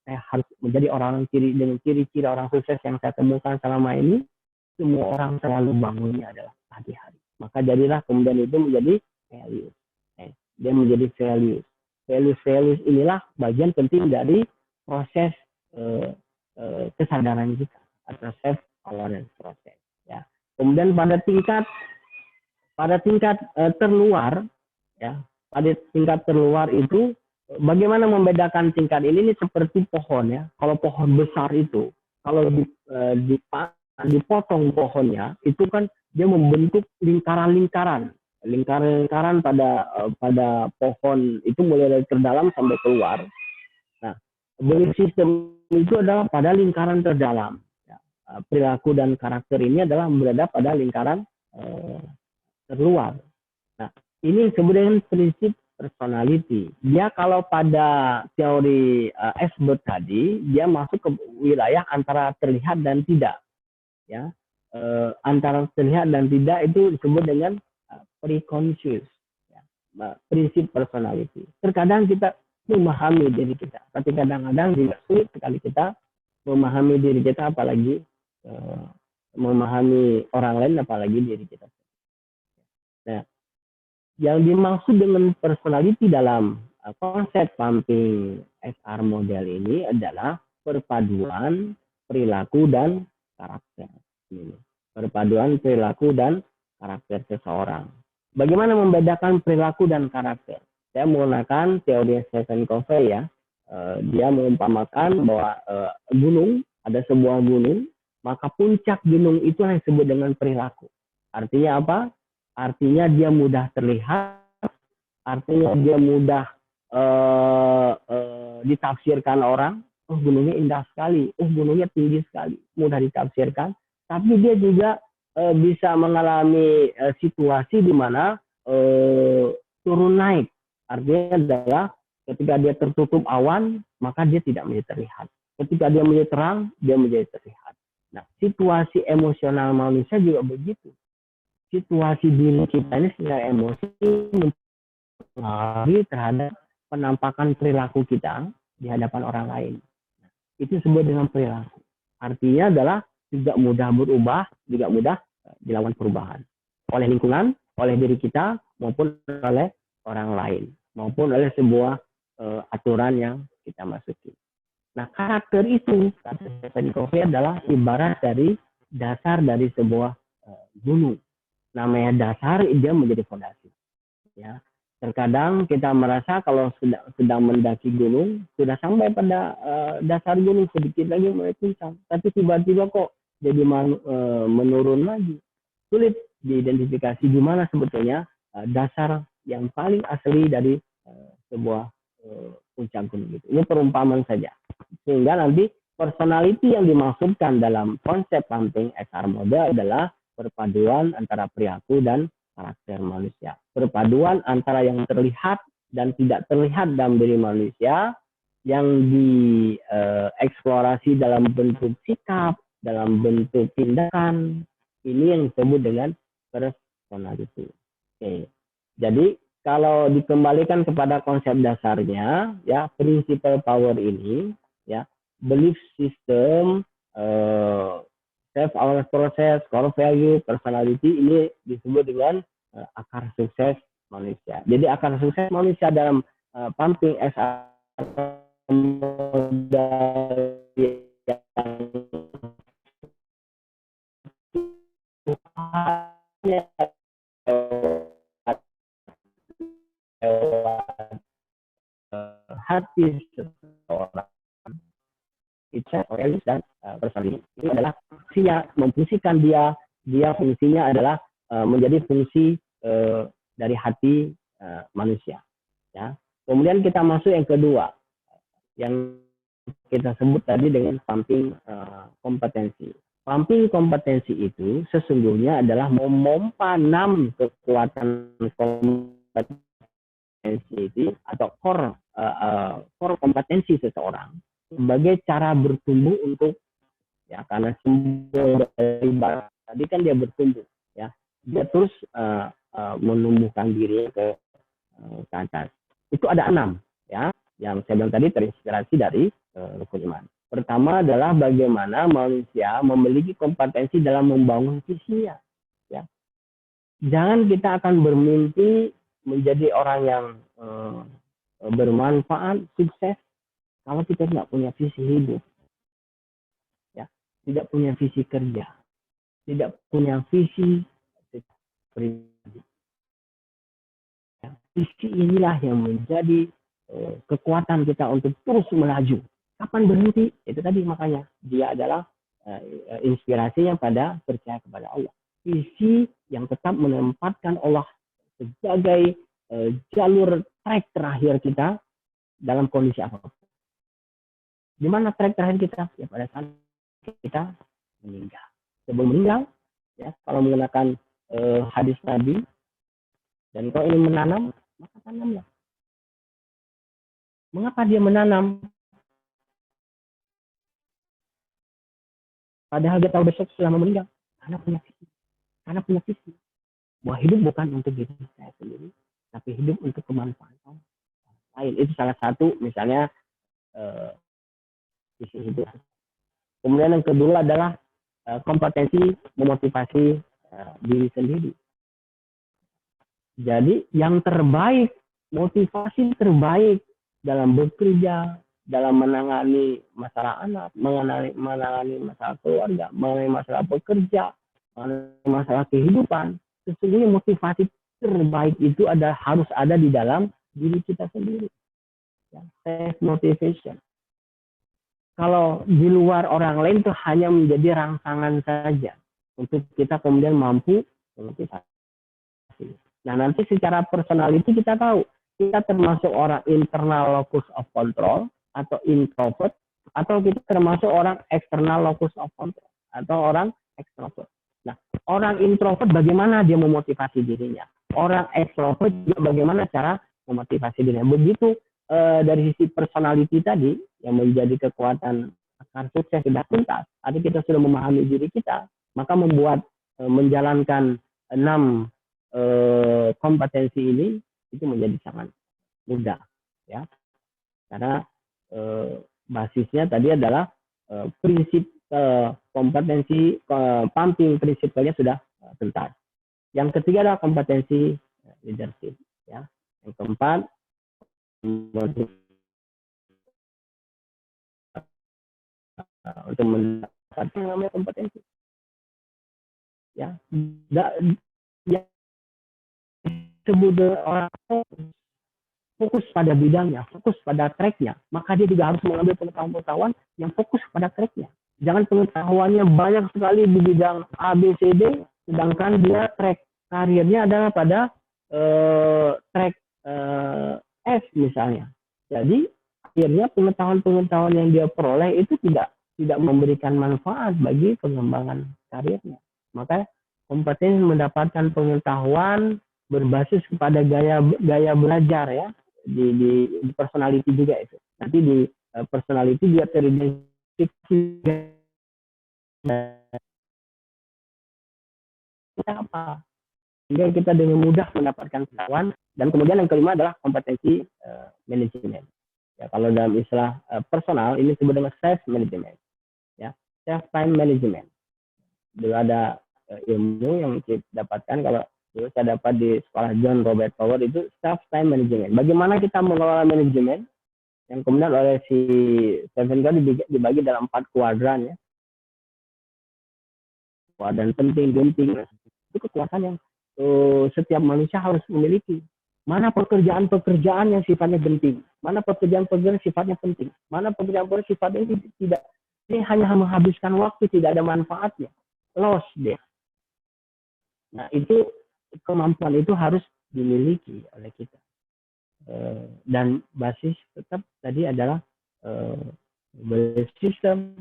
saya harus menjadi orang dengan ciri-ciri orang sukses yang saya temukan selama ini, semua orang selalu bangunnya adalah pagi hari. Maka jadilah kemudian itu menjadi values. Dia menjadi values. Values inilah bagian penting dari proses kesadaran kita atau self awareness proses. Ya. Kemudian pada tingkat terluar, ya, pada tingkat terluar itu bagaimana membedakan tingkat ini seperti pohon ya. Kalau pohon besar itu, kalau dipotong pohonnya, itu kan dia membentuk lingkaran-lingkaran pada pohon itu mulai dari terdalam sampai keluar. Nah, belief system itu adalah pada lingkaran terdalam. Ya. Perilaku dan karakter ini adalah berada pada lingkaran terluar. Nah, ini kemudian prinsip personality. Dia kalau pada teori Ashbert tadi, dia masuk ke wilayah antara terlihat dan tidak. Ya, antara terlihat dan tidak itu disebut dengan preconscious, ya, prinsip personality. Terkadang kita memahami diri kita, tapi kadang-kadang juga sulit sekali kita memahami diri kita, apalagi memahami orang lain, apalagi diri kita. Nah, yang dimaksud dengan personality dalam konsep pumping SR model ini adalah perpaduan perilaku dan karakter. Perpaduan perilaku dan karakter seseorang. Bagaimana membedakan perilaku dan karakter? Saya menggunakan teori Stephen Covey ya. Dia mengumpamakan bahwa gunung, ada sebuah gunung, maka puncak gunung itu yang disebut dengan perilaku. Artinya apa? Artinya dia mudah terlihat, artinya dia mudah ditafsirkan orang. Oh, gunungnya indah sekali, oh gunungnya tinggi sekali, mudah ditafsirkan. Tapi dia juga bisa mengalami situasi di mana turun naik. Artinya adalah ketika dia tertutup awan, maka dia tidak menjadi terlihat. Ketika dia menjadi terang, dia menjadi terlihat. Nah, situasi emosional manusia juga begitu. Situasi diri kita ini secara emosi mempengaruhi terhadap penampakan perilaku kita di hadapan orang lain. Nah, itu disebut dengan perilaku. Artinya adalah juga mudah berubah, juga mudah dilakukan perubahan oleh lingkungan, oleh diri kita maupun oleh orang lain, maupun oleh sebuah aturan yang kita masuki. Nah, karakter itu, kata Stephen Covey, adalah ibarat dari dasar dari sebuah gunung. Namanya dasar, dia menjadi fondasi. Ya, terkadang kita merasa kalau sedang mendaki gunung, sudah sampai pada dasar gunung, sedikit lagi mulai puncak, tapi tiba-tiba kok jadi menurun lagi. Sulit diidentifikasi di mana sebetulnya dasar yang paling asli dari sebuah puncak gunung itu. Ini perumpamaan saja. Sehingga nanti personality yang dimaksudkan dalam konsep pumping SR mode adalah perpaduan antara perilaku dan karakter manusia. Perpaduan antara yang terlihat dan tidak terlihat dalam diri manusia, yang dieksplorasi dalam bentuk sikap, dalam bentuk tindakan. Ini yang disebut dengan personality. Oke. Jadi kalau dikembalikan kepada konsep dasarnya, ya, principle power ini, ya, belief system, self-awareness process, core value, personality, ini disebut dengan akar sukses manusia. Jadi akar sukses manusia dalam pumping SR yang hati seseorang, itu realis dan personality itu adalah fungsinya, memfungsikan dia fungsinya adalah menjadi fungsi dari hati manusia. Ya. Kemudian kita masuk yang kedua, yang kita sebut tadi dengan pumping kompetensi. Pumping kompetensi itu sesungguhnya adalah memompa 6 kekuatan kompetensi itu atau core kompetensi seseorang sebagai cara bertumbuh untuk, ya, karena simbol dari tadi kan dia bertumbuh, ya, dia terus menumbuhkan diri ke atas. Itu ada 6, ya, yang saya bilang tadi terinspirasi dari rukun iman. Pertama adalah bagaimana manusia memiliki kompetensi dalam membangun visinya. Ya. Jangan kita akan bermimpi menjadi orang yang bermanfaat, sukses, kalau kita tidak punya visi hidup. Ya. Tidak punya visi kerja. Tidak punya visi pribadi. Ya. Visi inilah yang menjadi kekuatan kita untuk terus melaju. Kapan berhenti? Itu tadi makanya dia adalah inspirasinya pada percaya kepada Allah. Visi yang tetap menempatkan Allah sebagai jalur trek terakhir kita dalam kondisi apapun. Di mana trek terakhir kita? Ya pada saat kita meninggal. Sebelum meninggal, ya, kalau menggunakan hadis Nabi, dan kalau ini menanam, maka tanamlah. Mengapa dia menanam? Padahal dia tahu besok selama meninggal. Karena punya visi. Karena punya visi. Bahwa hidup bukan untuk diri saya sendiri, tapi hidup untuk kemanfaatan lain. Itu salah satu misalnya visi hidup. Kemudian yang kedua adalah kompetensi memotivasi diri sendiri. Jadi yang terbaik, motivasi terbaik dalam bekerja, dalam menangani masalah anak, menangani masalah keluarga, menangani masalah pekerja, menangani masalah kehidupan, sesungguhnya motivasi terbaik itu harus ada di dalam diri kita sendiri. Ya, self motivation. Kalau di luar orang lain itu hanya menjadi rangsangan saja untuk kita kemudian mampu memotivasi. Nah, nanti secara personality kita tahu kita termasuk orang internal locus of control atau introvert, atau kita termasuk orang eksternal locus of control atau orang extrovert. Nah, orang introvert bagaimana dia memotivasi dirinya? Orang ekstrovert juga bagaimana cara memotivasi dirinya? Begitu dari sisi personality tadi yang menjadi kekuatan akar sukses sudah tuntas. Artinya kita sudah memahami diri kita, maka membuat menjalankan 6 kompetensi ini itu menjadi sangat mudah, ya. Karena basisnya tadi adalah prinsip kompetensi pumping prinsipnya sudah tuntas. Yang ketiga adalah kompetensi leadership. Ya. Yang keempat, untuk mendapatkan yang namanya kompetensi. Ya, ya sebut orang fokus pada bidangnya, fokus pada tracknya, maka dia juga harus mengambil pengetahuan-pengetahuan yang fokus pada tracknya. Jangan pengetahuannya banyak sekali di bidang A, B, C, D, sedangkan dia track karirnya adalah pada track F misalnya. Jadi akhirnya pengetahuan-pengetahuan yang dia peroleh itu tidak memberikan manfaat bagi pengembangan karirnya. Maka kompetensi mendapatkan pengetahuan berbasis kepada gaya belajar ya, di personality juga itu. Nanti di personality juga teridentifikasi apa sehingga kita dengan mudah mendapatkan pengetahuan. Dan kemudian yang kelima adalah kompetensi manajemen. Ya, kalau dalam istilah personal ini disebut dengan self management, ya, self time management. Dulu ada ilmu yang kita dapatkan, kalau dulu saya dapat di sekolah John Robert Power, itu self time management. Bagaimana kita mengelola manajemen, yang kemudian oleh si Stephen Covey dibagi dalam 4 kuadran ya. Kuadran penting, genting, itu kekuatan yang setiap manusia harus memiliki. Mana pekerjaan-pekerjaan yang sifatnya genting, mana pekerjaan-pekerjaan sifatnya penting, mana pekerjaan-pekerjaan sifatnya tidak, ini hanya menghabiskan waktu, tidak ada manfaatnya, loss dia. Nah itu kemampuan itu harus dimiliki oleh kita. Dan basis tetap tadi adalah belief system,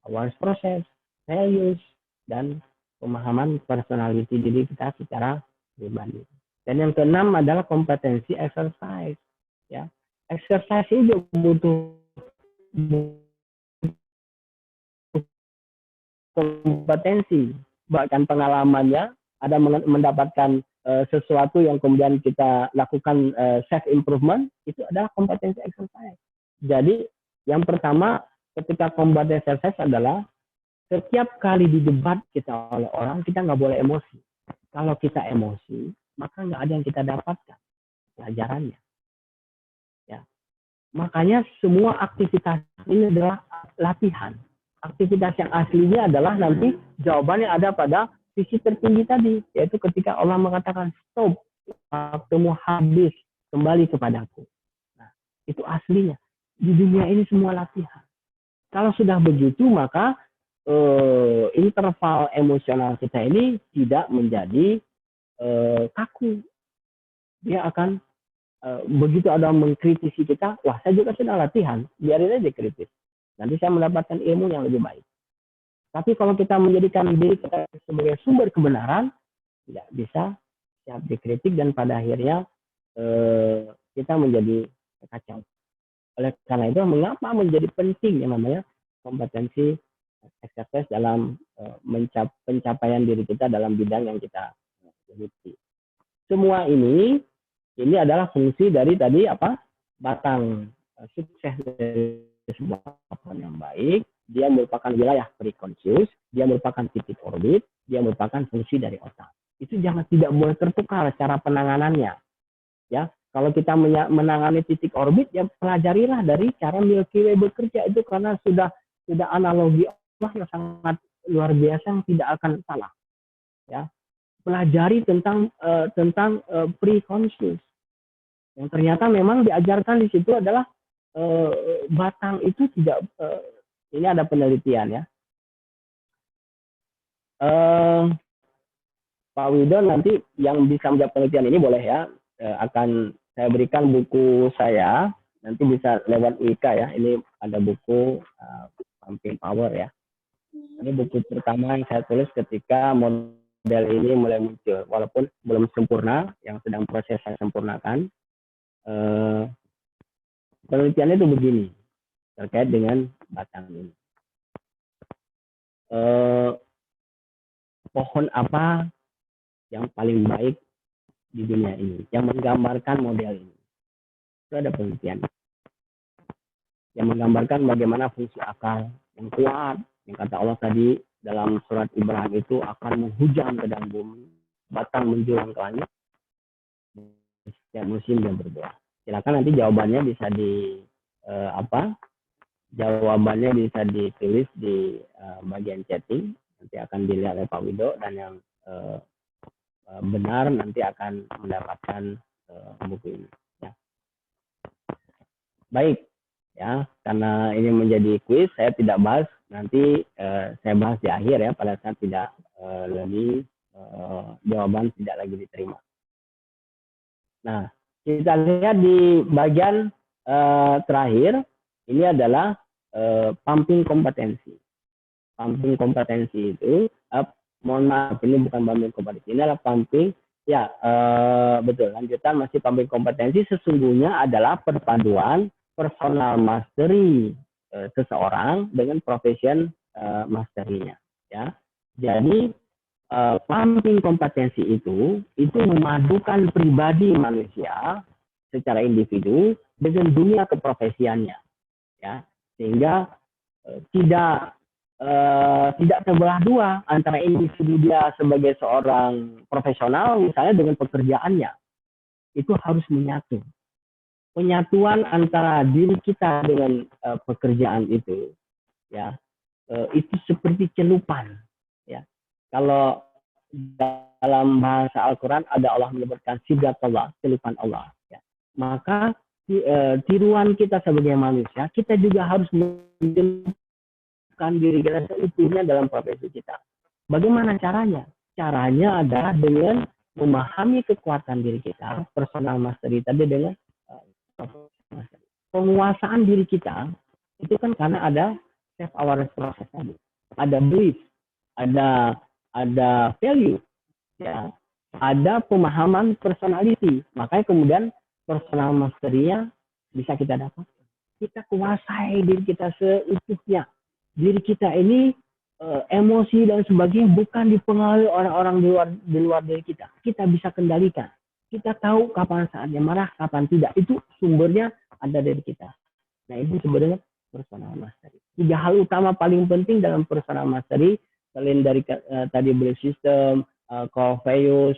awareness process, values, dan pemahaman personality diri kita secara pribadi. Dan yang keenam adalah kompetensi exercise. Ya, exercise itu butuh kompetensi, bahkan pengalamannya ada mendapatkan sesuatu yang kemudian kita lakukan self improvement, itu adalah kompetensi exercise. Jadi yang pertama ketika kompetensi exercise adalah setiap kali di debat kita oleh orang, kita nggak boleh emosi. Kalau kita emosi, maka nggak ada yang kita dapatkan pelajarannya. Ya. Makanya semua aktivitas ini adalah latihan. Aktivitas yang aslinya adalah nanti jawabannya ada pada visi tertinggi tadi, yaitu ketika Allah mengatakan stop, waktumu habis, kembali kepadaku. Nah, itu aslinya. Di dunia ini semua latihan. Kalau sudah begitu, maka interval emosional kita ini tidak menjadi kaku. Dia akan begitu ada mengkritisi kita, wah saya juga sudah latihan, biarin aja kritis. Nanti saya mendapatkan ilmu yang lebih baik. Tapi kalau kita menjadikan diri kita sebagai sumber kebenaran, tidak bisa siap dikritik dan pada akhirnya kita menjadi kacau. Oleh karena itu, mengapa menjadi penting yang namanya kompetensi exercise dalam pencapaian diri kita dalam bidang yang kita geluti. Semua ini adalah fungsi dari tadi apa? Batang sukses dari sebuah pengetahuan yang baik. Dia merupakan wilayah preconscious, dia merupakan titik orbit, dia merupakan fungsi dari otak. Itu tidak boleh tertukar cara penanganannya. Ya, kalau kita menangani titik orbit, ya pelajarilah dari cara Milky Way bekerja itu, karena sudah analogi Allah yang sangat luar biasa yang tidak akan salah. Ya, pelajari tentang preconscious. Yang ternyata memang diajarkan di situ adalah batang itu tidak. Ini ada penelitian ya. Pak Wido nanti yang bisa menjawab penelitian ini boleh ya, akan saya berikan buku saya, nanti bisa lewat WIKA ya. Ini ada buku Pumping Power ya. Ini buku pertama yang saya tulis ketika model ini mulai muncul, walaupun belum sempurna, yang sedang proses saya sempurnakan. Penelitiannya itu begini terkait dengan batang ini. Pohon apa yang paling baik di dunia ini, yang menggambarkan model ini? Itu ada penelitian yang menggambarkan bagaimana fungsi akal yang kuat, yang kata Allah tadi dalam surat Ibrahim itu akan menghujam ke dalam bumi batang menjulang ke langit setiap musim dia berbuah. Silakan nanti jawabannya bisa jawabannya bisa ditulis di bagian chatting, nanti akan dilihat oleh Pak Wido, dan yang benar nanti akan mendapatkan buku ini. Ya. Baik, ya, karena ini menjadi kuis, saya tidak bahas, nanti saya bahas di akhir ya, pada saat tidak lagi jawaban tidak lagi diterima. Nah, kita lihat di bagian terakhir, ini adalah pumping kompetensi. Pumping kompetensi itu, mohon maaf, ini bukan pumping kompetensi, ini adalah pumping, ya betul, lanjutan masih pumping kompetensi, sesungguhnya adalah perpaduan personal mastery seseorang dengan profession masterinya. Ya. Jadi pumping kompetensi itu memadukan pribadi manusia secara individu dengan dunia keprofesiannya, ya, sehingga tidak terbelah dua antara individu dia sebagai seorang profesional misalnya dengan pekerjaannya. Itu harus menyatu. Penyatuan antara diri kita dengan pekerjaan itu, ya, itu seperti celupan, ya. Kalau dalam bahasa Al-Quran ada Allah menyebutkan sidat Allah, celupan Allah, ya. Maka tiruan kita sebagai manusia, kita juga harus mencelupkan diri kita seutuhnya dalam profesi kita. Bagaimana caranya? Caranya adalah dengan memahami kekuatan diri kita, personal mastery tadi, dengan penguasaan diri kita itu kan karena ada self awareness process tadi, ada belief, ada value, ya, ada pemahaman personality, makanya kemudian personal mastery-nya bisa kita dapat. Kita kuasai diri kita seutuhnya. Diri kita ini emosi dan sebagainya bukan dipengaruhi orang-orang di luar diri kita. Kita bisa kendalikan. Kita tahu kapan saatnya marah, kapan tidak. Itu sumbernya ada dari kita. Nah, itu sebenarnya personal mastery. 3 hal utama paling penting dalam personal mastery, selain dari tadi belief system, core values,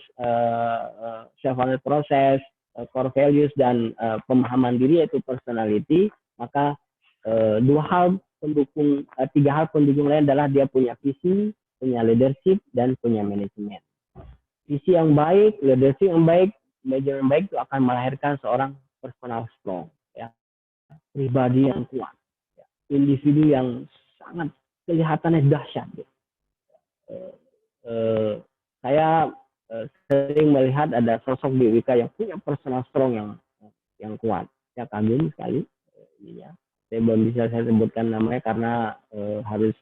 self-awareness process, core values, dan pemahaman diri yaitu personality, maka 3 hal pendukung lain adalah dia punya visi, punya leadership, dan punya manajemen. Visi yang baik, leadership yang baik, manajemen yang baik itu akan melahirkan seorang personal strong, ya, pribadi yang kuat, ya, individu yang sangat kelihatannya dahsyat. Ya. Saya sering melihat ada sosok di WK yang punya personal strong yang kuat. Ya, kagum sekali. Ya. Saya belum bisa saya sebutkan namanya karena harus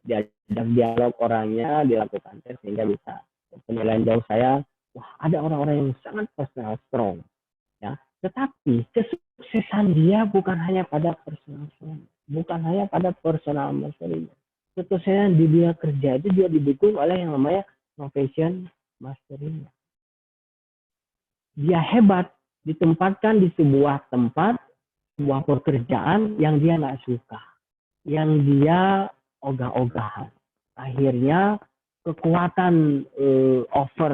diajak dialog orangnya, dilakukan tes sehingga bisa penilaian jauh saya. Wah, ada orang-orang yang sangat personal strong, ya. Tetapi kesuksesan dia bukan hanya pada personal strong, bukan hanya pada personal mastery. Kesuksesan di dunia kerja itu juga didukung oleh yang namanya profession mastery. Dia hebat ditempatkan di sebuah tempat, sebuah pekerjaan yang dia nggak suka, yang dia ogah-ogahan. Akhirnya kekuatan over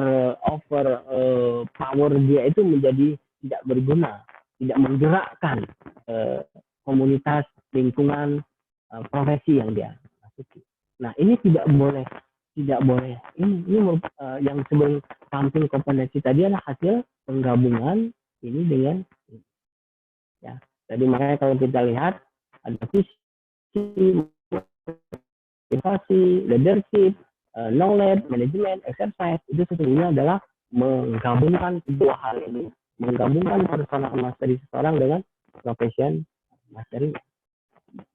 power dia itu menjadi tidak berguna, tidak menggerakkan komunitas, lingkungan, profesi yang dia masuki. Nah, ini tidak boleh. Ini yang sebelum pumping kompetensi tadi adalah hasil penggabungan ini dengan ini. Ya. Jadi makanya kalau kita lihat ada visi, motivasi, leadership, knowledge, management, exercise, itu sesungguhnya adalah menggabungkan kedua hal ini, menggabungkan personal mastery seseorang dengan profession mastery.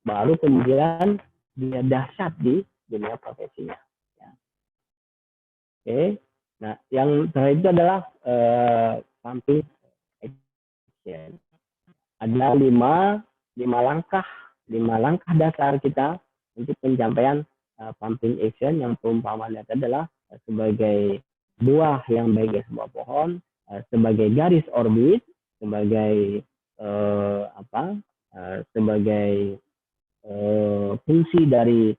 Baru kemudian dia dahsyat di dunia profesinya. Ya. Oke, nah yang terakhir itu adalah pumping action. Ada 5 langkah dasar kita untuk pencapaian pumping action, yang perumpamaannya adalah sebagai buah yang baik dari sebuah pohon, sebagai garis orbit, sebagai sebagai fungsi dari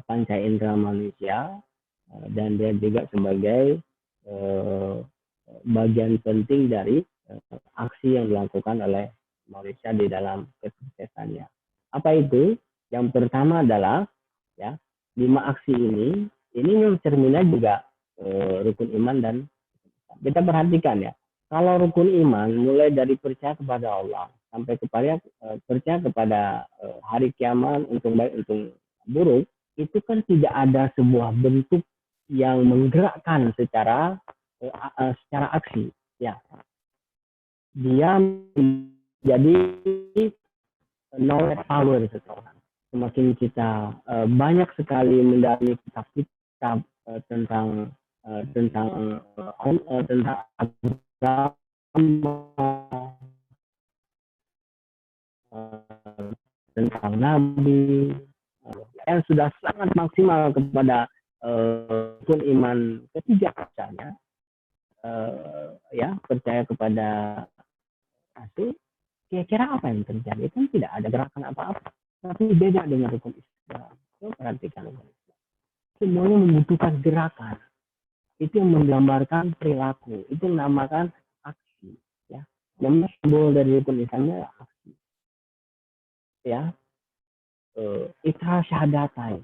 panca indera manusia, dan dia juga sebagai eh, bagian penting dari aksi yang dilakukan oleh manusia di dalam kesuksesannya. Apa itu? Yang pertama adalah ya 5 aksi ini cerminnya juga rukun iman. Dan kita perhatikan ya, kalau rukun iman mulai dari percaya kepada Allah sampai kepada percaya kepada hari kiamat, untung baik untung buruk, itu kan tidak ada sebuah bentuk yang menggerakkan secara aksi ya. Dia menjadi knowledge power seseorang. Semakin kita banyak sekali mendalami kitab-kitab tentang agama, tentang nabi, yang sudah sangat maksimal kepada rukun iman ketiga misalnya, ya percaya kepada Rasul, kira-kira apa yang terjadi? Kan tidak ada gerakan apa-apa. Tapi beda dengan rukun Islam. Perhatikan rukun Islam. Semuanya membutuhkan gerakan. Itu yang menggambarkan perilaku. Itu yang dinamakan aksi. Ya. Yang simbol dari rukun Islamnya aksi. Ya. Ikrar syahadatain.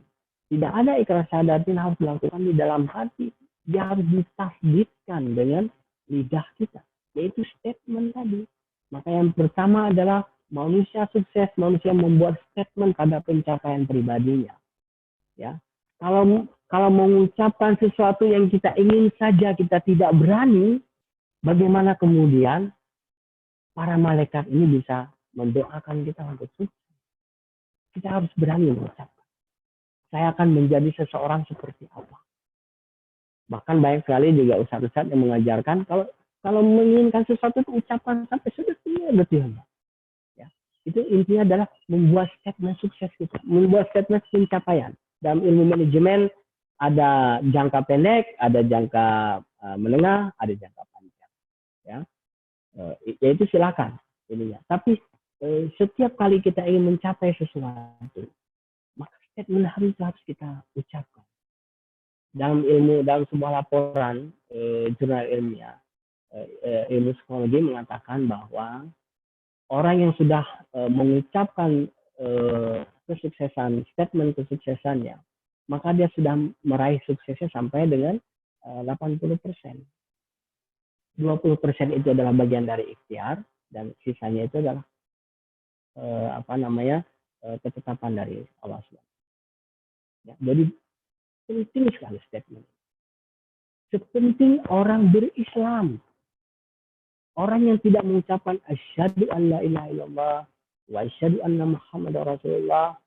Tidak ada ikrar syahadatain harus dilakukan di dalam hati. Dia harus ditasdidkan dengan lidah kita. Yaitu statement tadi. Maka yang pertama adalah manusia sukses, manusia membuat statement pada pencapaian pribadinya. Ya, kalau mengucapkan sesuatu yang kita ingin saja kita tidak berani, bagaimana kemudian para malaikat ini bisa mendoakan kita untuk sukses? Kita harus berani mengucapkan. Saya akan menjadi seseorang seperti apa. Bahkan banyak sekali juga ustadz-ustadz yang mengajarkan kalau menginginkan sesuatu itu ucapkan sampai sedetil-detilnya. Ya. Itu intinya adalah membuat statement sukses kita, membuat statement pencapaian. Dalam ilmu manajemen ada jangka pendek, ada jangka menengah, ada jangka panjang. Ya, itu silakan ininya. Tapi setiap kali kita ingin mencapai sesuatu, maka statement harus kita ucapkan. Dalam sebuah laporan jurnal ilmiah, ilmu psikologi mengatakan bahwa orang yang sudah mengucapkan statement kesuksesannya, maka dia sudah meraih suksesnya sampai dengan 80%. 20% itu adalah bagian dari ikhtiar, dan sisanya itu adalah ketetapan dari Allah SWT. Ya, jadi penting sekali statement. Sepenting orang berislam. Orang yang tidak mengucapkan asyhadu an la ilaha illallah wa asyhadu anna Muhammadar Rasulullah,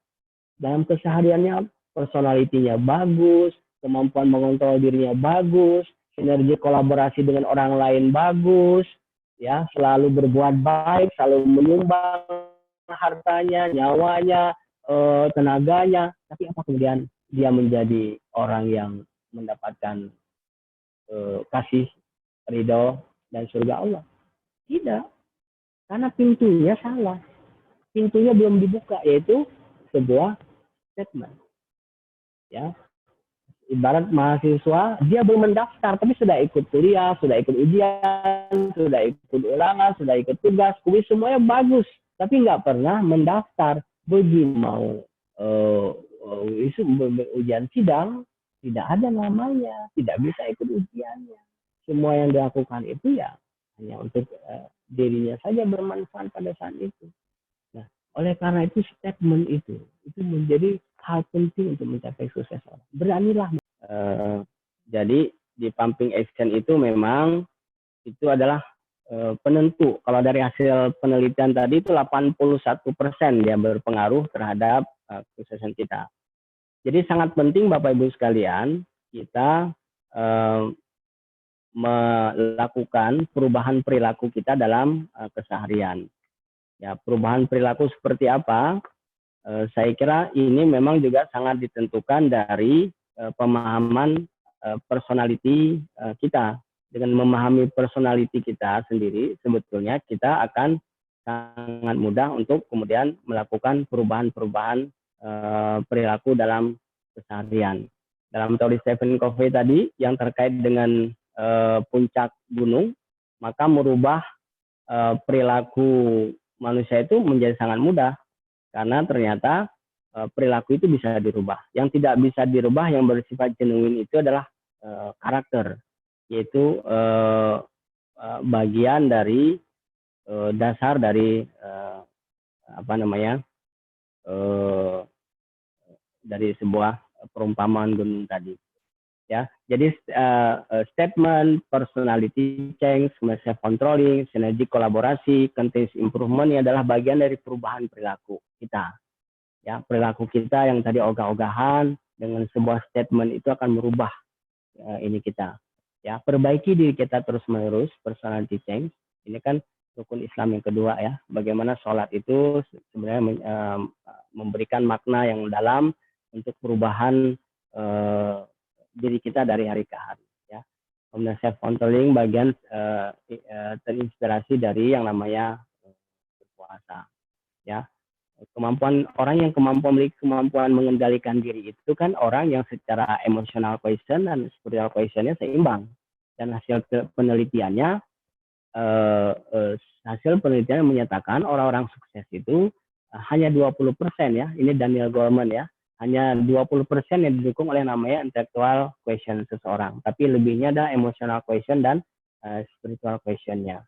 dalam kesehariannya personalitinya bagus, kemampuan mengontrol dirinya bagus, sinergi kolaborasi dengan orang lain bagus, ya, selalu berbuat baik, selalu menyumbang hartanya, nyawanya, tenaganya, tapi apa kemudian dia menjadi orang yang mendapatkan kasih, ridho, dan surga Allah? Tidak, karena pintunya salah. Pintunya belum dibuka, yaitu sebuah statement. Ya, ibarat mahasiswa, dia belum mendaftar, tapi sudah ikut kuliah, sudah ikut ujian, sudah ikut ulangan, sudah ikut tugas, kuis, semuanya bagus, tapi nggak pernah mendaftar. Begitu mau ujian sidang, tidak ada namanya, tidak bisa ikut ujiannya. Semua yang dilakukan itu ya hanya untuk dirinya saja bermanfaat pada saat itu. Nah, oleh karena itu statement itu menjadi hal penting untuk mencapai sukses orang. Beranilah. Jadi di pumping action itu memang itu adalah penentu. Kalau dari hasil penelitian tadi itu 81% dia berpengaruh terhadap kesuksesan kita. Jadi sangat penting Bapak Ibu sekalian, kita melakukan perubahan perilaku kita dalam keseharian. Ya, perubahan perilaku seperti apa? Saya kira ini memang juga sangat ditentukan dari pemahaman personality kita. Dengan memahami personality kita sendiri, sebetulnya kita akan sangat mudah untuk kemudian melakukan perubahan-perubahan perilaku dalam keseharian. Dalam teori Stephen Covey tadi yang terkait dengan puncak gunung, maka merubah perilaku manusia itu menjadi sangat mudah, karena ternyata perilaku itu bisa dirubah. Yang tidak bisa dirubah, yang bersifat genuine itu adalah karakter, yaitu bagian dari dasar dari dari sebuah perumpamaan gunung tadi. Ya, jadi statement, personality change, self controlling, sinergi kolaborasi, continuous improvement ini adalah bagian dari perubahan perilaku kita. Ya, perilaku kita yang tadi ogah-ogahan dengan sebuah statement itu akan merubah ini kita. Ya, perbaiki diri kita terus-menerus, personality change. Ini kan rukun Islam yang kedua ya. Bagaimana sholat itu sebenarnya memberikan makna yang dalam untuk perubahan diri kita dari hari ke hari, ya. Kemudian self controlling bagian terinspirasi dari yang namanya berpuasa, ya. Kemampuan orang yang memiliki kemampuan mengendalikan diri itu kan orang yang secara emotional quotient dan spiritual quotientnya seimbang. Dan hasil penelitiannya menyatakan orang-orang sukses itu hanya 20% ya. Ini Daniel Goleman ya. Hanya 20% yang didukung oleh namanya intellectual quotient seseorang. Tapi lebihnya ada emotional quotient dan spiritual quotient-nya.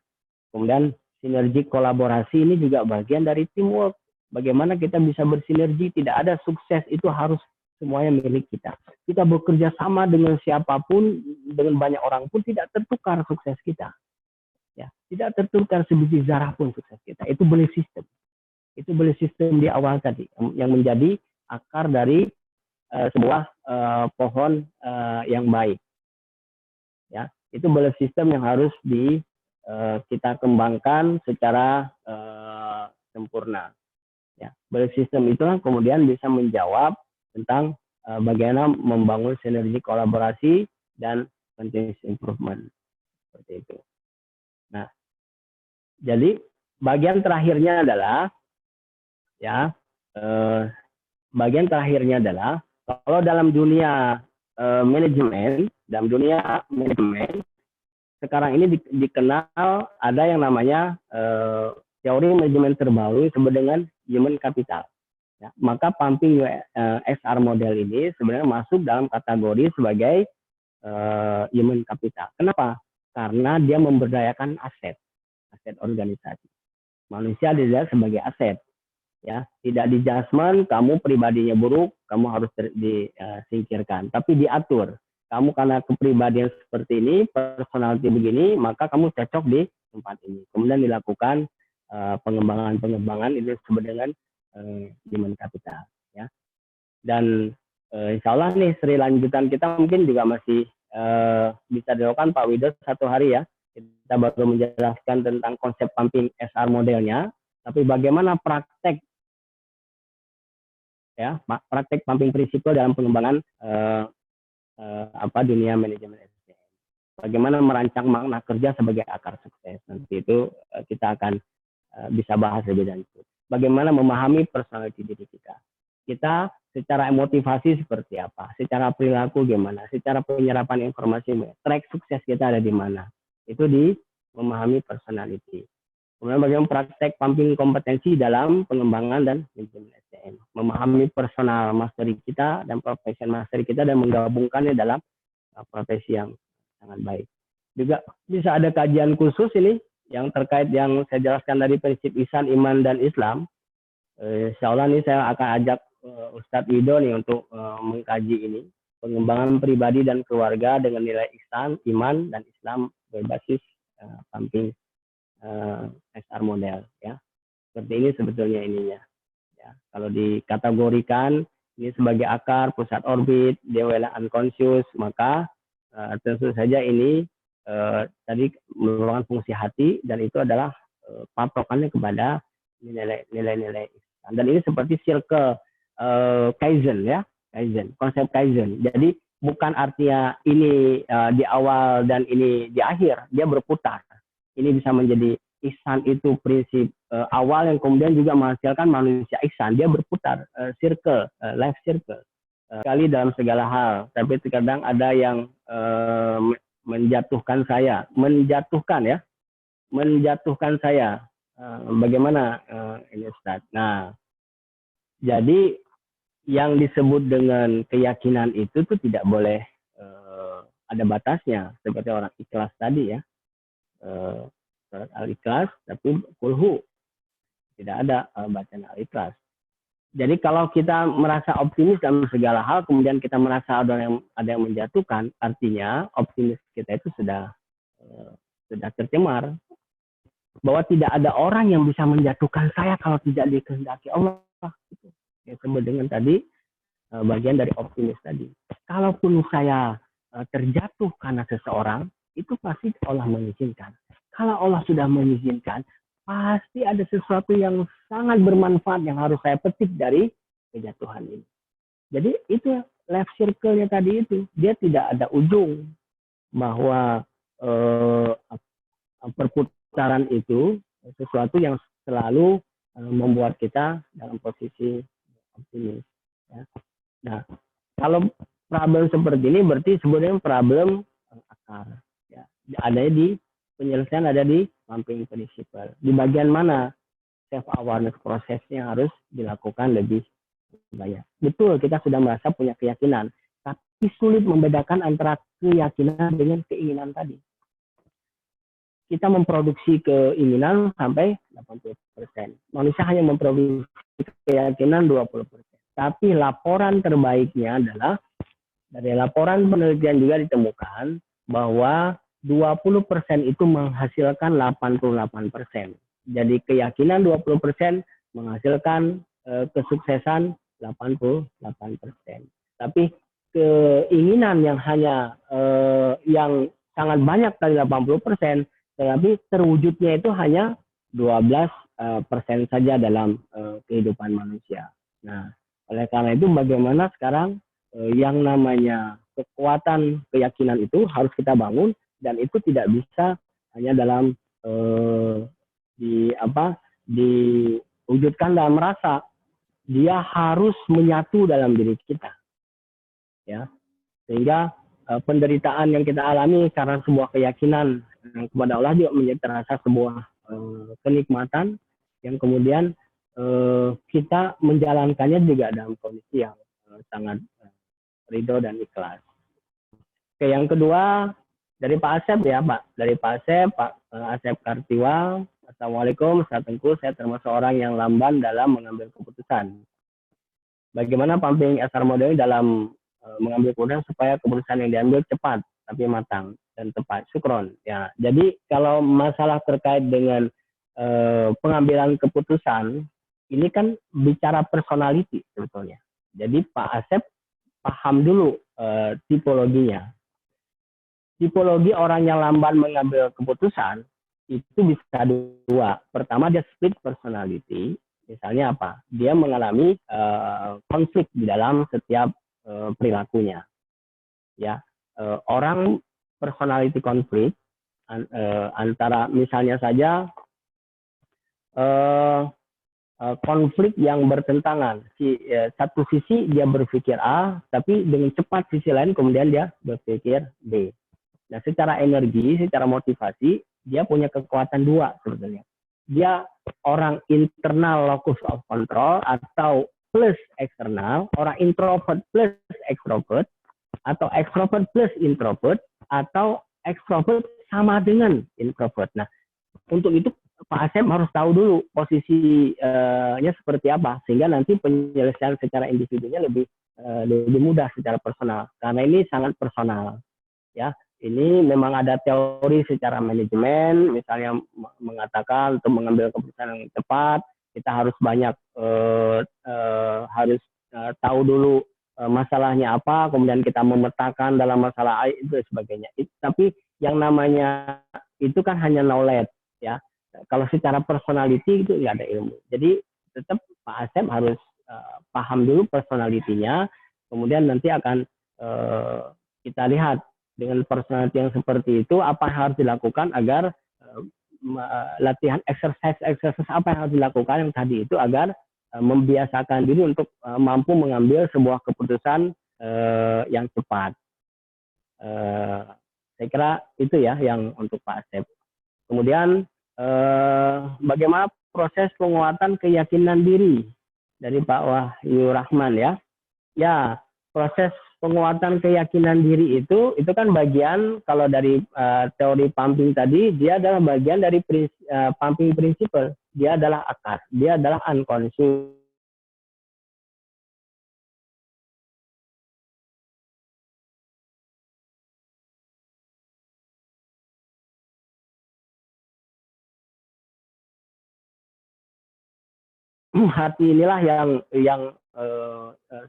Kemudian sinergi kolaborasi ini juga bagian dari teamwork. Bagaimana kita bisa bersinergi, tidak ada sukses itu harus semuanya milik kita. Kita bekerja sama dengan siapapun, dengan banyak orang pun tidak tertukar sukses kita. Ya, tidak tertukar sebiji zarah pun sukses kita. Itu belief system. Itu belief system di awal tadi yang menjadi akar dari sebuah pohon yang baik. Ya, itu belief system yang harus kita kembangkan secara sempurna. Ya, belief system itulah kemudian bisa menjawab tentang bagaimana membangun sinergi kolaborasi dan continuous improvement seperti itu. Nah, jadi bagian terakhirnya adalah bagian terakhirnya adalah kalau dalam dunia manajemen, sekarang ini dikenal ada yang namanya teori manajemen terbaru disebut dengan human capital. Ya, maka pumping XR model ini sebenarnya masuk dalam kategori sebagai human capital. Kenapa? Karena dia memberdayakan aset organisasi. Manusia dilihat sebagai aset. Ya, tidak di judgment, kamu pribadinya buruk, kamu harus disingkirkan, tapi diatur. Kamu karena kepribadian seperti ini, personality begini, maka kamu cocok di tempat ini. Kemudian dilakukan pengembangan itu disebut dengan human capital, ya. Dan insya Allah nih seri lanjutan kita mungkin juga masih bisa dilakukan Pak Widodo satu hari ya. Kita baru menjelaskan tentang konsep pumping SR modelnya, tapi bagaimana praktek pumping prinsipal dalam pengembangan dunia manajemen SDM. Bagaimana merancang makna kerja sebagai akar sukses. Nanti itu kita akan bisa bahas lebih lanjut. Bagaimana memahami personality diri kita. Kita secara motivasi seperti apa, secara perilaku gimana, secara penyerapan informasi, track sukses kita ada di mana. Itu di memahami personality. Kemudian bagaimana praktek pumping kompetensi dalam pengembangan dan manajemen SDM. Memahami personal mastery kita dan profession mastery kita dan menggabungkannya dalam profesi yang sangat baik. Juga bisa ada kajian khusus ini yang terkait yang saya jelaskan dari prinsip ihsan, iman, dan Islam. Insya Allah nih saya akan ajak Ustadz Wido nih untuk mengkaji ini. Pengembangan pribadi dan keluarga dengan nilai ihsan, iman, dan Islam berbasis pumping XR model, ya. Seperti ini sebetulnya ininya. Ya, kalau dikategorikan ini sebagai akar, pusat orbit, dewa unconscious, maka tentu saja ini tadi merupakan fungsi hati dan itu adalah patokannya kepada nilai-nilai ihsan. Dan ini seperti circle Kaizen ya, konsep Kaizen. Jadi bukan artinya ini di awal dan ini di akhir, dia berputar. Ini bisa menjadi ihsan itu prinsip awal yang kemudian juga menghasilkan manusia ihsan. Dia berputar, circle, life circle. Sekali dalam segala hal. Tapi terkadang ada yang menjatuhkan saya, menjatuhkan saya. Bagaimana ini Ustaz? Nah, jadi yang disebut dengan keyakinan itu tuh tidak boleh ada batasnya, seperti orang ikhlas tadi ya, surat Al-Ikhlas, tapi kulhu tidak ada bacaan Al-Ikhlas. Jadi kalau kita merasa optimis dalam segala hal, kemudian kita merasa ada yang menjatuhkan, artinya optimis kita itu sudah tercemar. Bahwa tidak ada orang yang bisa menjatuhkan saya kalau tidak dikehendaki Allah. Itu yang disebut dengan tadi bagian dari optimis tadi. Kalaupun saya terjatuh karena seseorang, itu pasti Allah mengizinkan. Kalau Allah sudah mengizinkan, pasti ada sesuatu yang sangat bermanfaat yang harus saya petik dari kejatuhan ini. Jadi itu life circle-nya tadi itu, dia tidak ada ujung, bahwa perputaran itu sesuatu yang selalu membuat kita dalam posisi optimis. Ya. Nah, kalau problem seperti ini berarti sebenarnya problem akar. Ya. Ada di penyelesaian, ada di pumping principle. Di bagian mana self awareness prosesnya harus dilakukan lebih banyak. Betul, kita sudah merasa punya keyakinan, tapi sulit membedakan antara keyakinan dengan keinginan tadi. Kita memproduksi keinginan sampai 80%. Manusia hanya memproduksi keyakinan 20%. Tapi laporan terbaiknya adalah, dari laporan penelitian juga ditemukan bahwa 20% itu menghasilkan 88%. Jadi keyakinan 20% menghasilkan kesuksesan 88%. Tapi keinginan yang hanya yang sangat banyak dari 80%, tetapi terwujudnya itu hanya 12% saja dalam kehidupan manusia. Nah, oleh karena itu bagaimana sekarang yang namanya kekuatan keyakinan itu harus kita bangun, dan itu tidak bisa hanya dalam diwujudkan dalam rasa. Dia harus menyatu dalam diri kita, ya, sehingga penderitaan yang kita alami karena sebuah keyakinan kepada Allah juga menjadi terasa sebuah kenikmatan yang kemudian kita menjalankannya juga dalam kondisi yang sangat ridho dan ikhlas. Oke, yang kedua dari Pak Asep ya Pak, dari Pak Asep Kartiwa. Assalamualaikum, Ustaz Tengku, saya termasuk orang yang lamban dalam mengambil keputusan. Bagaimana pumping SR model dalam mengambil keputusan supaya keputusan yang diambil cepat tapi matang dan tepat? Syukron. Ya, jadi kalau masalah terkait dengan pengambilan keputusan, ini kan bicara personality sebetulnya. Jadi Pak Asep paham dulu tipologinya. Tipologi orang yang lamban mengambil keputusan itu bisa dua. Pertama, dia split personality. Misalnya apa? Dia mengalami konflik di dalam setiap perilakunya. Ya, orang personality konflik antara misalnya saja konflik yang bertentangan. Satu sisi dia berpikir A, tapi dengan cepat sisi lain kemudian dia berpikir B. Nah, secara energi, secara motivasi, dia punya kekuatan dua sebetulnya. Dia orang internal locus of control atau plus eksternal, orang introvert plus extrovert, atau extrovert plus introvert, atau extrovert sama dengan introvert. Nah, untuk itu Pak Asep harus tahu dulu posisinya seperti apa, sehingga nanti penyelesaian secara individunya lebih mudah secara personal, karena ini sangat personal. Ya, ini memang ada teori secara manajemen, misalnya mengatakan untuk mengambil keputusan yang tepat, kita harus banyak tahu dulu masalahnya apa, kemudian kita memetakan dalam masalah itu sebagainya. Tapi yang namanya itu kan hanya knowledge, ya. Kalau secara personality itu nggak ada ilmu. Jadi tetap Pak Asep harus paham dulu personalitinya, kemudian nanti akan kita lihat dengan personality yang seperti itu apa yang harus dilakukan agar latihan exercise apa yang harus dilakukan yang tadi itu agar membiasakan diri untuk mampu mengambil sebuah keputusan yang cepat. Saya kira itu ya yang untuk Pak Asep. Kemudian bagaimana proses penguatan keyakinan diri dari Pak Wahyu Rahman ya? Ya, proses penguatan keyakinan diri itu kan bagian kalau dari teori pumping tadi, dia adalah bagian dari pumping principle. Dia adalah akar, dia adalah unconscious. Hati inilah yang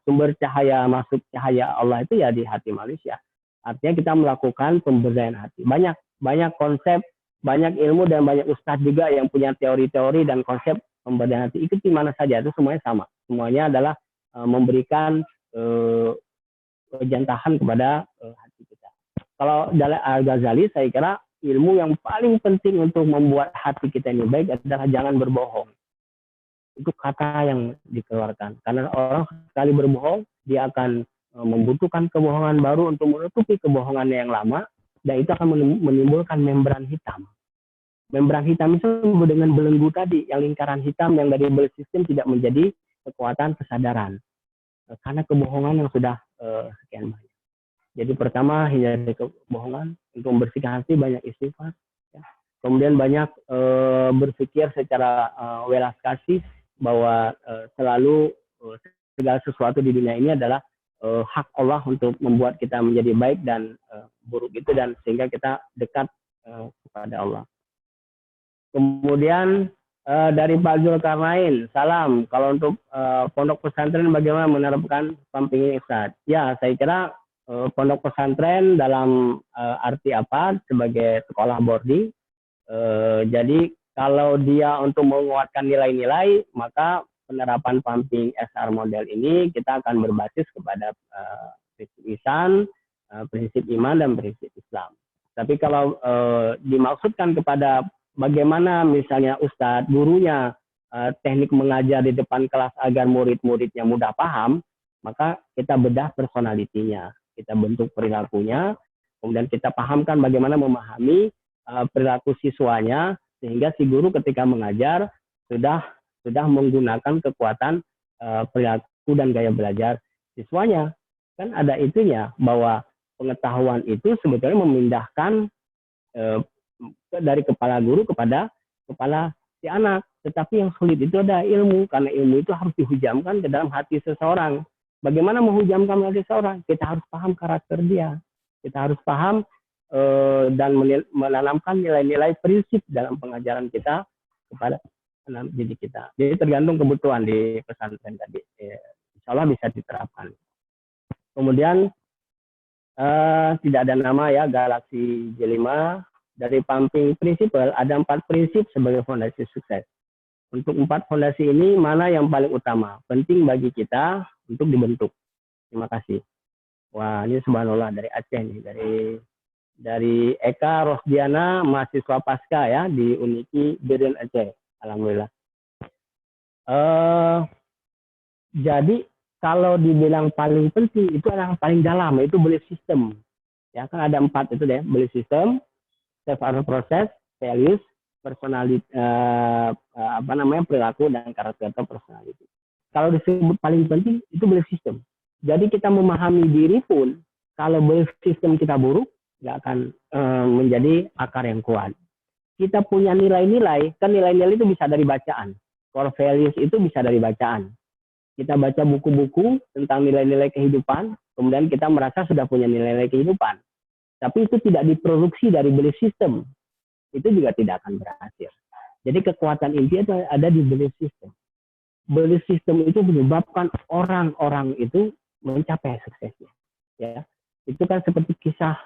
sumber cahaya, masuk cahaya Allah itu ya di hati manusia. Artinya kita melakukan pemberdayaan hati. Banyak konsep, banyak ilmu dan banyak ustadz juga yang punya teori-teori dan konsep pemberdayaan hati. Ikuti mana saja itu semuanya sama. Semuanya adalah memberikan jantahan kepada hati kita. Kalau dalam Al-Ghazali saya kira ilmu yang paling penting untuk membuat hati kita ini baik adalah jangan berbohong. Itu kata yang dikeluarkan. Karena orang sekali berbohong, dia akan membutuhkan kebohongan baru untuk menutupi kebohongannya yang lama, dan itu akan menimbulkan membran hitam. Membran hitam itu dengan belenggu tadi, yang lingkaran hitam yang dari belief system tidak menjadi kekuatan kesadaran. Karena kebohongan yang sudah sekian banyak. Jadi pertama, hindari kebohongan, untuk membersihkan hati banyak istighfar. Ya. Kemudian banyak berpikir secara welas kasih, bahwa selalu segala sesuatu di dunia ini adalah hak Allah untuk membuat kita menjadi baik dan buruk itu, dan sehingga kita dekat kepada Allah. Kemudian dari Pak Zulkarnain, salam. Kalau untuk pondok pesantren bagaimana menerapkan pumping ini Ustaz? Ya, saya kira pondok pesantren dalam arti apa? Sebagai sekolah boarding. Jadi kalau dia untuk menguatkan nilai-nilai, maka penerapan pumping SR model ini kita akan berbasis kepada prinsip ihsan, prinsip iman, dan prinsip Islam. Tapi kalau dimaksudkan kepada bagaimana misalnya ustadz, gurunya, teknik mengajar di depan kelas agar murid-muridnya mudah paham, maka kita bedah personalitinya, kita bentuk perilakunya, kemudian kita pahamkan bagaimana memahami perilaku siswanya, sehingga si guru ketika mengajar sudah menggunakan kekuatan perilaku dan gaya belajar siswanya. Kan ada itunya, bahwa pengetahuan itu sebetulnya memindahkan dari kepala guru kepada kepala si anak. Tetapi yang sulit itu ada ilmu, karena ilmu itu harus dihujamkan ke dalam hati seseorang. Bagaimana menghujamkan hati seseorang? Kita harus paham karakter dia. Kita harus paham dan menanamkan nilai-nilai prinsip dalam pengajaran kita kepada anak didik kita. Jadi tergantung kebutuhan di pesantren tadi. Insya Allah bisa diterapkan. Kemudian tidak ada nama ya, Galaxy J5. Dari pumping principle ada 4 prinsip sebagai fondasi sukses. Untuk 4 fondasi ini mana yang paling utama, penting bagi kita untuk dibentuk? Terima kasih. Wah, ini subhanallah dari Aceh nih, dari Eka Rosdiana, mahasiswa pasca ya di Uniki Biren Aceh. Alhamdulillah. Jadi kalau dibilang paling penting itu adalah paling dalam, itu belief system. Ya kan ada 4 itu deh, belief system, self-aware process, values, personality, perilaku, dan karakter personality. Kalau disebut paling penting itu belief system. Jadi kita memahami diri pun, kalau belief system kita buruk, nggak akan menjadi akar yang kuat. Kita punya nilai-nilai, kan nilai-nilai itu bisa dari bacaan. Core values itu bisa dari bacaan. Kita baca buku-buku tentang nilai-nilai kehidupan, kemudian kita merasa sudah punya nilai-nilai kehidupan. Tapi itu tidak diproduksi dari belief system. Itu juga tidak akan berhasil. Jadi kekuatan inti itu ada di belief system. Belief system itu menyebabkan orang-orang itu mencapai suksesnya. Ya. Itu kan seperti kisah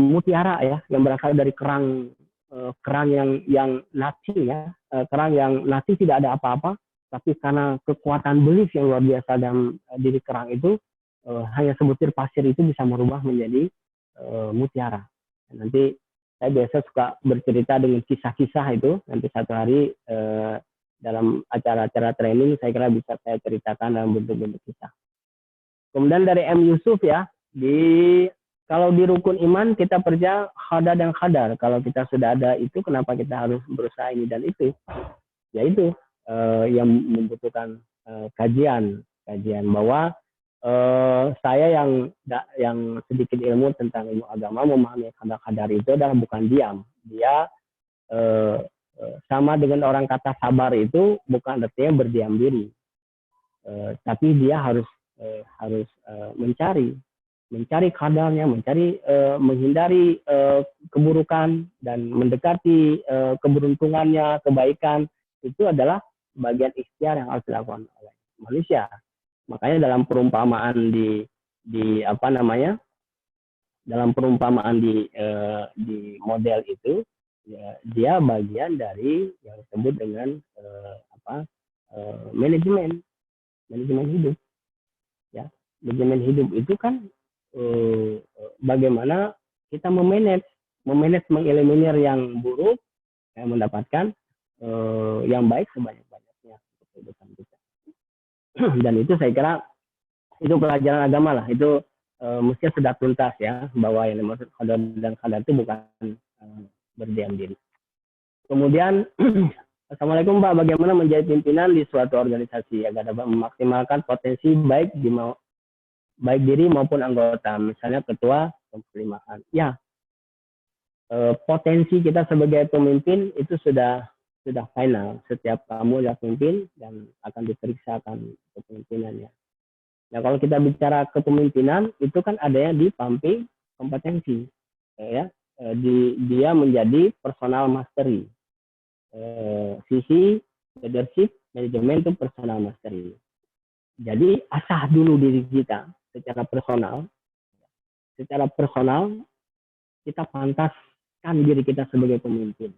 mutiara ya, yang berasal dari kerang yang nasi ya, kerang yang nasi tidak ada apa-apa, tapi karena kekuatan belief yang luar biasa dalam diri kerang itu, hanya sebutir pasir itu bisa merubah menjadi mutiara. Nanti saya biasa suka bercerita dengan kisah-kisah itu, nanti satu hari dalam acara-acara training saya kira bisa saya ceritakan dalam bentuk-bentuk kisah. Kemudian dari M. Yusuf ya, di Kalau di rukun iman kita percaya khada dan khadar. Kalau kita sudah ada itu, kenapa kita harus berusaha ini dan itu? Yaitu yang membutuhkan kajian bahwa saya yang sedikit ilmu tentang ilmu agama memahami khadar itu adalah bukan diam. Dia sama dengan orang kata sabar itu bukan artinya berdiam diri, tapi dia harus mencari kadarnya, menghindari keburukan dan mendekati keberuntungannya, kebaikan. Itu adalah bagian ikhtiar yang harus dilakukan oleh manusia. Makanya dalam perumpamaan dalam perumpamaan di model itu, ya, dia bagian dari yang disebut dengan manajemen hidup. Ya, manajemen hidup itu kan bagaimana kita memanage mengeliminir yang buruk, yang mendapatkan yang baik sebanyak-banyaknya untuk kehidupan kita. Dan itu saya kira itu pelajaran agama lah, itu mestinya sudah tuntas ya, bahwa yang dimaksud khadar dan khadar itu bukan berdiam diri. Kemudian Assalamualaikum Pak, bagaimana menjadi pimpinan di suatu organisasi agar dapat memaksimalkan potensi baik diri maupun anggota, misalnya ketua penerimaan. Ya, potensi kita sebagai pemimpin itu sudah final. Setiap kamu yang pemimpin dan akan diperiksakan kepemimpinannya. Nah, kalau kita bicara kepemimpinan itu kan adanya di pumping kompetensi, ya. Dia menjadi personal mastery. Sisi leadership manajemen itu personal mastery. Jadi asah dulu diri kita secara personal kita pantaskan diri kita sebagai pemimpin.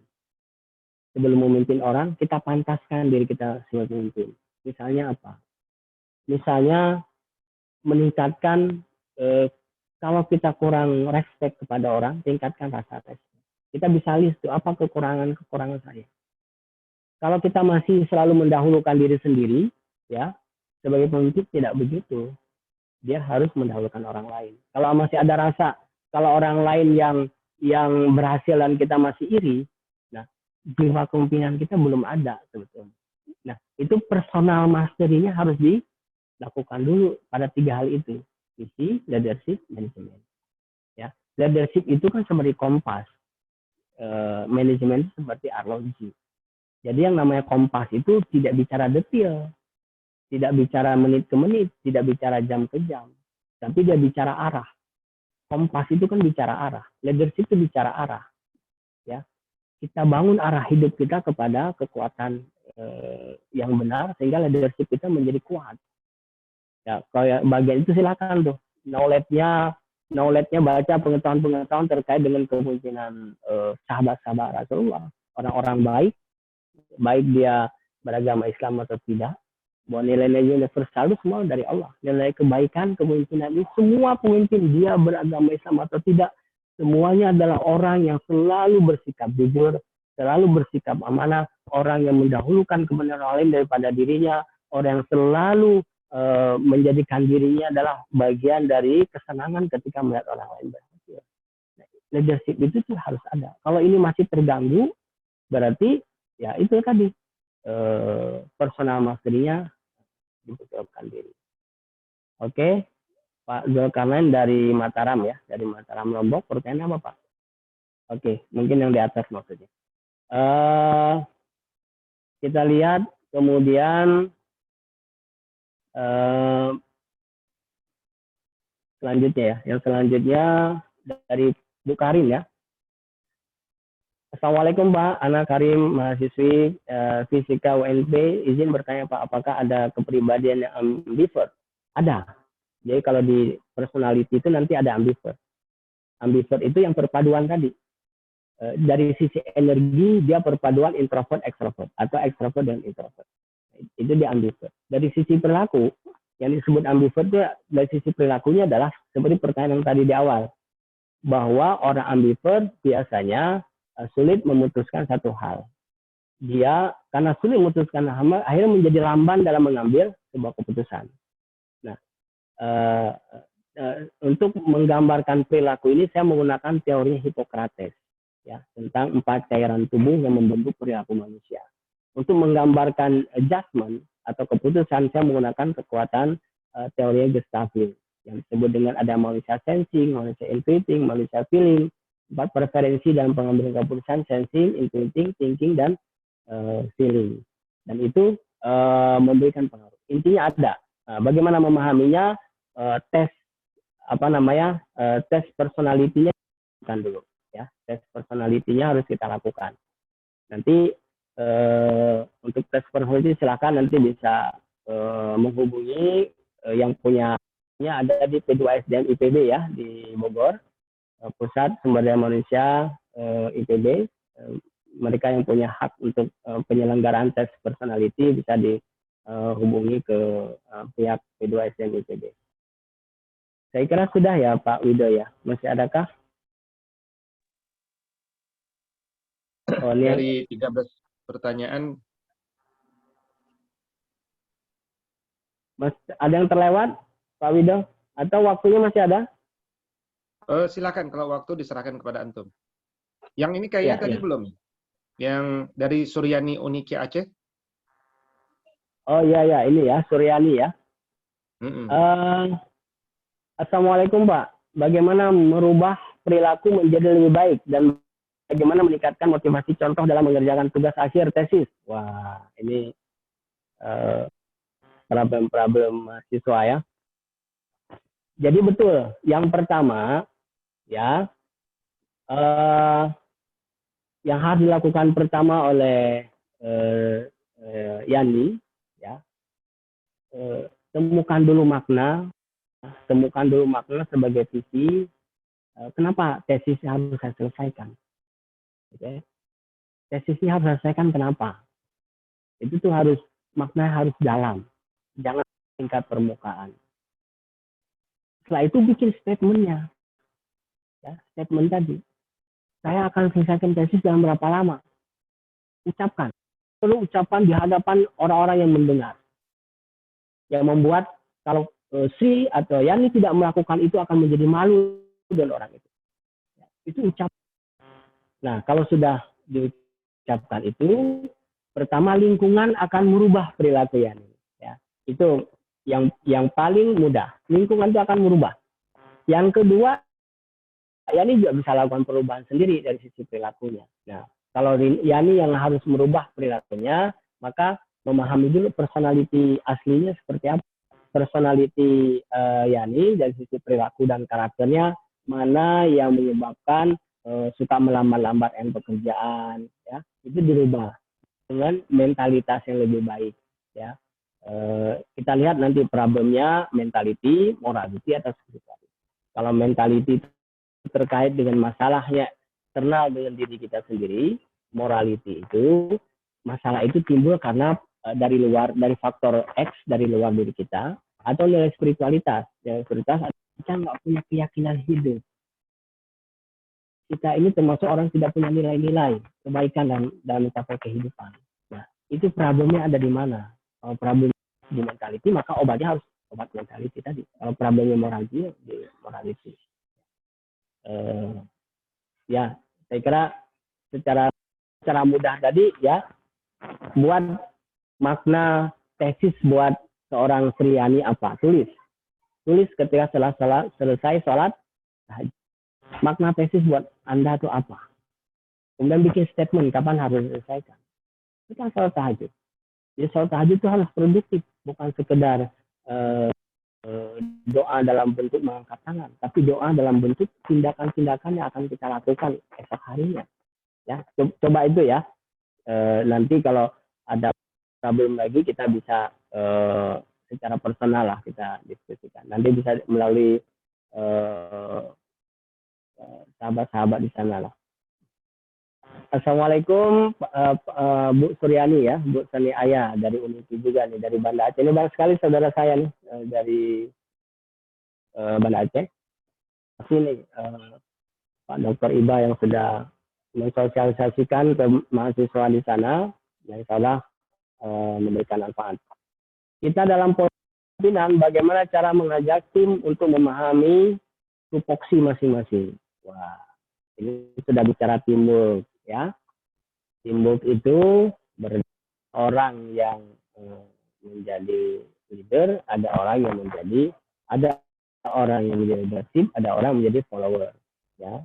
Sebelum memimpin orang, kita pantaskan diri kita sebagai pemimpin. Misalnya apa? Misalnya meningkatkan, kalau kita kurang respect kepada orang, tingkatkan rasa respect. Kita bisa list tuh apa kekurangan saya. Kalau kita masih selalu mendahulukan diri sendiri, ya, sebagai pemimpin tidak begitu. Dia harus mendahulukan orang lain. Kalau masih ada rasa, kalau orang lain yang berhasil dan kita masih iri, nah, jiwa kepemimpinan kita belum ada sebetulnya. Nah, itu personal mastery-nya harus dilakukan dulu pada 3 hal itu. Visi, leadership, manajemen. Ya, leadership itu kan seperti kompas. Manajemen itu seperti arloji. Jadi yang namanya kompas itu tidak bicara detail, tidak bicara menit ke menit, tidak bicara jam ke jam, tapi dia bicara arah. Kompas itu kan bicara arah, leadership itu bicara arah. Ya, kita bangun arah hidup kita kepada kekuatan yang benar sehingga leadership kita menjadi kuat. Ya, kalau bagian itu silakan tuh, knowledge-nya baca pengetahuan terkait dengan kepemimpinan sahabat-sahabat Rasulullah, orang-orang baik dia beragama Islam atau tidak. Bahwa nilai-nilai universal itu semua dari Allah. Nilai kebaikan, kepemimpinan ini semua pemimpin dia beragama Islam atau tidak, semuanya adalah orang yang selalu bersikap jujur, selalu bersikap amanah, orang yang mendahulukan kebenaran lain daripada dirinya, orang yang selalu menjadikan dirinya adalah bagian dari kesenangan ketika melihat orang lain berhasil. Leadership itu tuh harus ada. Kalau ini masih terganggu, berarti ya itu tadi personal mastery-nya dibutuhkan diri. Oke, Pak Zulkarnain dari Mataram ya, dari Mataram Lombok. Pertanyaan apa Pak? Oke, mungkin yang di atas maksudnya. Kita lihat kemudian selanjutnya ya. Yang selanjutnya dari Bu Karim ya. Assalamualaikum Pak, Ana Karim, mahasiswi Fisika UNP, izin bertanya Pak, apakah ada kepribadian yang ambivert? Ada. Jadi kalau di personality itu nanti ada ambivert. Ambivert itu yang perpaduan tadi. Dari sisi energi dia perpaduan introvert extrovert atau extrovert dan introvert. Itu dia ambivert. Dari sisi perilaku yang disebut ambivert itu dari sisi perilakunya adalah seperti pertanyaan yang tadi di awal, bahwa orang ambivert biasanya sulit memutuskan satu hal. Dia karena sulit memutuskan hal, akhirnya menjadi lamban dalam mengambil sebuah keputusan. Nah, untuk menggambarkan perilaku ini saya menggunakan teori Hippocrates ya tentang 4 cairan tubuh yang membentuk perilaku manusia. Untuk menggambarkan adjustment atau keputusan saya menggunakan kekuatan teori Gustav Jung yang disebut dengan ada manusia sensing, manusia intuiting, manusia feeling, 4 preferensi dalam pengambilan keputusan sensing, intuiting, thinking dan feeling. Dan itu memberikan pengaruh. Intinya ada. Bagaimana memahaminya? Tes tes personality-nya kan dulu ya. Tes personality-nya harus kita lakukan. Nanti untuk tes personality silakan nanti bisa menghubungi yang punya ada di P2SDM IPB ya di Bogor, Pusat Sumber Daya Manusia IPB. Mereka yang punya hak untuk penyelenggaraan tes personality bisa dihubungi ke pihak P2SDM IPB. Saya kira sudah ya Pak Wido ya. Masih adakah? Oh, dari 13 pertanyaan. Mas, ada yang terlewat Pak Wido? Atau waktunya masih ada? Silakan kalau waktu diserahkan kepada antum. Yang ini kayaknya Ya, tadi ya. belum. Yang dari Suryani Uniki Aceh. Oh iya ya, ini ya Suryani ya. Assalamualaikum Pak. Bagaimana merubah perilaku menjadi lebih baik dan bagaimana meningkatkan motivasi contoh dalam mengerjakan tugas akhir tesis? Wah, ini problem-problem mahasiswa ya. Jadi betul, yang pertama ya yang harus dilakukan pertama oleh Yani ya, temukan dulu makna sebagai visi. Kenapa tesisnya harus saya selesaikan? Okay. Tesisnya harus selesaikan kenapa? Itu tuh maknanya harus dalam, jangan tingkat permukaan. Setelah itu bikin statementnya, ya, statement tadi. Saya akan selesaikan tesis dalam berapa lama? Ucapkan. Perlu ucapan di hadapan orang-orang yang mendengar. Yang membuat kalau Sri atau Yani tidak melakukan itu akan menjadi malu dan orang itu. Itu ucapan. Nah, kalau sudah diucapkan itu, pertama lingkungan akan merubah perilaku Yani. Ya, itu yang paling mudah. Lingkungan itu akan merubah. Yang kedua, Yani juga bisa lakukan perubahan sendiri dari sisi perilakunya. Nah, kalau Yani yang harus merubah perilakunya, maka memahami dulu personality aslinya seperti apa. Personality Yani dari sisi perilaku dan karakternya, mana yang menyebabkan suka melambat-lambatkan pekerjaan, ya itu dirubah dengan mentalitas yang lebih baik, ya. Kita lihat nanti problemnya mentality, morality atau spirituality. Kalau mentality terkait dengan masalahnya internal dengan diri kita sendiri, morality itu masalah itu timbul karena dari luar, dari faktor X dari luar diri kita, atau nilai spiritualitas. Nilai spiritualitas kita nggak punya keyakinan hidup. Kita ini termasuk orang tidak punya nilai-nilai kebaikan dalam mencapai kehidupan. Nah, itu problemnya ada di mana? Kalau problem di mentality, maka obatnya harus obat mentality tadi. Kalau problemnya morality, di morality. Ya, saya kira secara mudah tadi ya, buat makna tesis buat seorang Suryani apa? Tulis ketika selesai sholat. Makna tesis buat Anda itu apa? Kemudian bikin statement kapan harus diselesaikan. Itu kan sholat tahajud. Jadi sholat tahajud itu harus produktif, bukan sekedar doa dalam bentuk mengangkat tangan, tapi doa dalam bentuk tindakan-tindakan yang akan kita lakukan esok harinya. Ya, coba itu ya. Nanti kalau ada problem lagi kita bisa secara personal lah kita diskusikan. Nanti bisa melalui sahabat-sahabat di sana lah. Assalamualaikum Bu Suryani ya, Bu Sani Ayah dari Uniki juga nih, dari Banda Aceh. Ini banyak sekali saudara saya nih dari Banda Aceh. Ini Pak Dr. Iba yang sudah mensosialisasikan ke mahasiswa di sana, yang insya Allah memberikan manfaat. Kita dalam pimpinan bagaimana cara mengajak tim untuk memahami tupoksi masing-masing. Wah, ini sudah bicara teamwork ya. Teamwork itu orang yang menjadi leader, ada orang yang menjadi leadership, ada orang menjadi follower. Ya,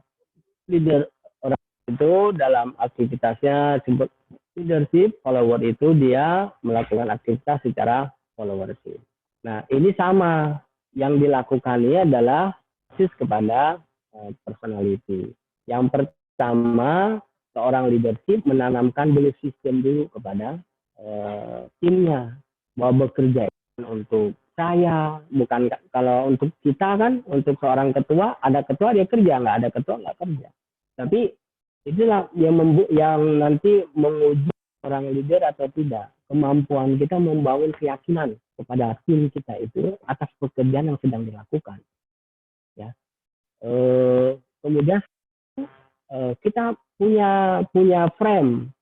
leader orang itu dalam aktivitasnya disebut leadership, follower itu dia melakukan aktivitas secara followership. Nah, ini sama yang dilakukan ini adalah basis kepada personality. Yang pertama, seorang leadership menanamkan belief system dulu kepada timnya bahwa bekerja untuk saya, bukan kalau untuk kita kan, untuk seorang ketua, ada ketua dia kerja, nggak ada ketua nggak kerja. Tapi itulah yang nanti menguji orang leader atau tidak, kemampuan kita membangun keyakinan kepada tim kita itu atas pekerjaan yang sedang dilakukan. Ya, kemudian kita punya frame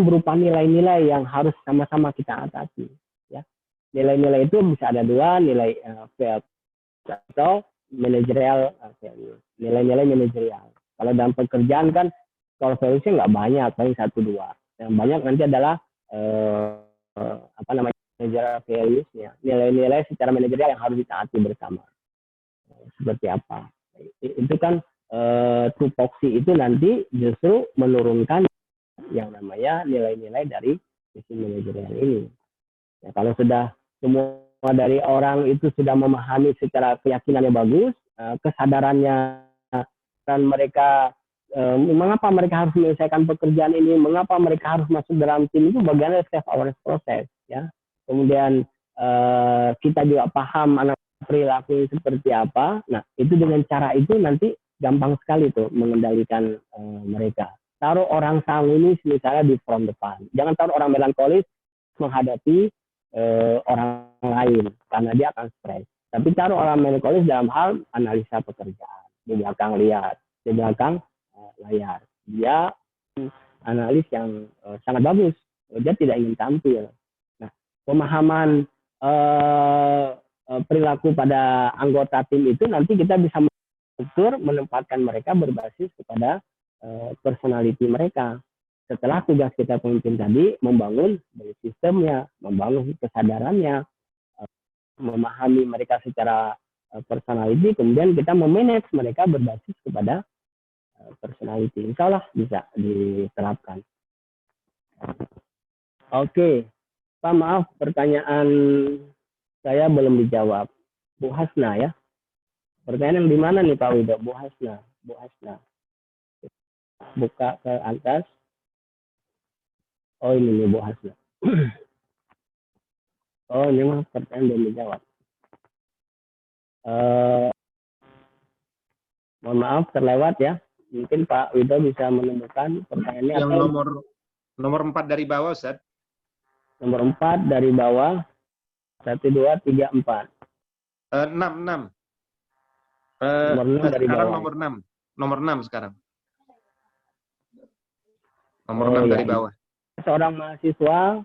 berupa nilai-nilai yang harus sama-sama kita atasi. Ya, nilai-nilai itu bisa ada dua, nilai atau managerial value, nilai-nilai manajerial. Kalau dalam pekerjaan kan core values-nya nggak banyak, paling 1-2. Yang banyak nanti adalah managerial values-nya, nilai-nilai secara manajerial yang harus ditaati bersama. Seperti apa? Itu kan tupoksi itu nanti justru menurunkan yang namanya nilai-nilai dari sisi manajerial ini. Ya, kalau sudah semua dari orang itu sudah memahami secara keyakinannya bagus, kesadarannya dan mereka mengapa mereka harus menyelesaikan pekerjaan ini, mengapa mereka harus masuk dalam tim itu bagian dari self awareness proses. Ya, kemudian kita juga paham anak perilaku seperti apa. Nah, itu dengan cara itu nanti gampang sekali tuh mengendalikan mereka. Taruh orang sanguinis misalnya di front depan. Jangan taruh orang melankolis menghadapi orang lain karena dia akan stres. Tapi taruh orang melankolis dalam hal analisa pekerjaan. Di belakang lihat, di belakang layar. Dia analis yang sangat bagus. Dia tidak ingin tampil. Nah, pemahaman perilaku pada anggota tim itu nanti kita bisa menempatkan mereka berbasis kepada personality mereka. Setelah tugas kita pemimpin tadi membangun sistemnya, membangun kesadarannya, memahami mereka secara personality, kemudian kita memanage mereka berbasis kepada personality. Insya Allah bisa diterapkan. Oke, Pak, maaf pertanyaan saya belum dijawab. Bu Hasna ya. Pertanyaan yang di mana nih Pak Wido? Bu Hasna. Buka ke atas. Oh ini nih Bu Hasna. Oh ini mah pertanyaan belum dijawab. Mohon maaf terlewat ya. Mungkin Pak Wido bisa menemukan pertanyaannya. Yang nomor 4 dari bawah, Ustaz. Nomor 4 dari bawah. 1, 2, 3, 4. 6. Nomor 6 dari sekarang bawah. Nomor 6 sekarang. Nomor 6 iya. dari bawah. Seorang mahasiswa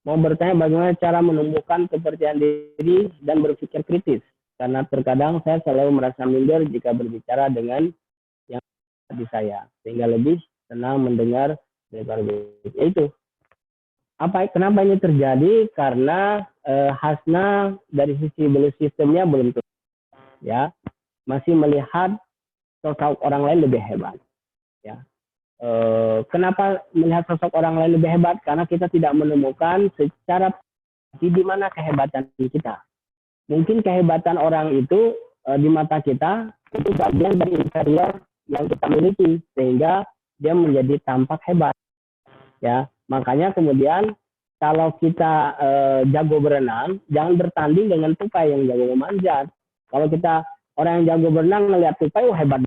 mau bertanya bagaimana cara menumbuhkan kepercayaan diri dan berpikir kritis. Karena terkadang saya selalu merasa minder jika berbicara dengan yang di saya. Sehingga lebih senang mendengar daripada itu. Kenapa ini terjadi? Karena Hasna dari sisi belief sistemnya belum tentu. Ya, masih melihat sosok orang lain lebih hebat. Ya. Kenapa melihat sosok orang lain lebih hebat? Karena kita tidak menemukan secara di mana kehebatan kita. Mungkin kehebatan orang itu di mata kita itu bagian dari interior yang kita miliki sehingga dia menjadi tampak hebat. Ya, makanya kemudian kalau kita jago berenang, jangan bertanding dengan tupai yang jago memanjat. Kalau kita orang yang jago berenang melihat tupai, hebat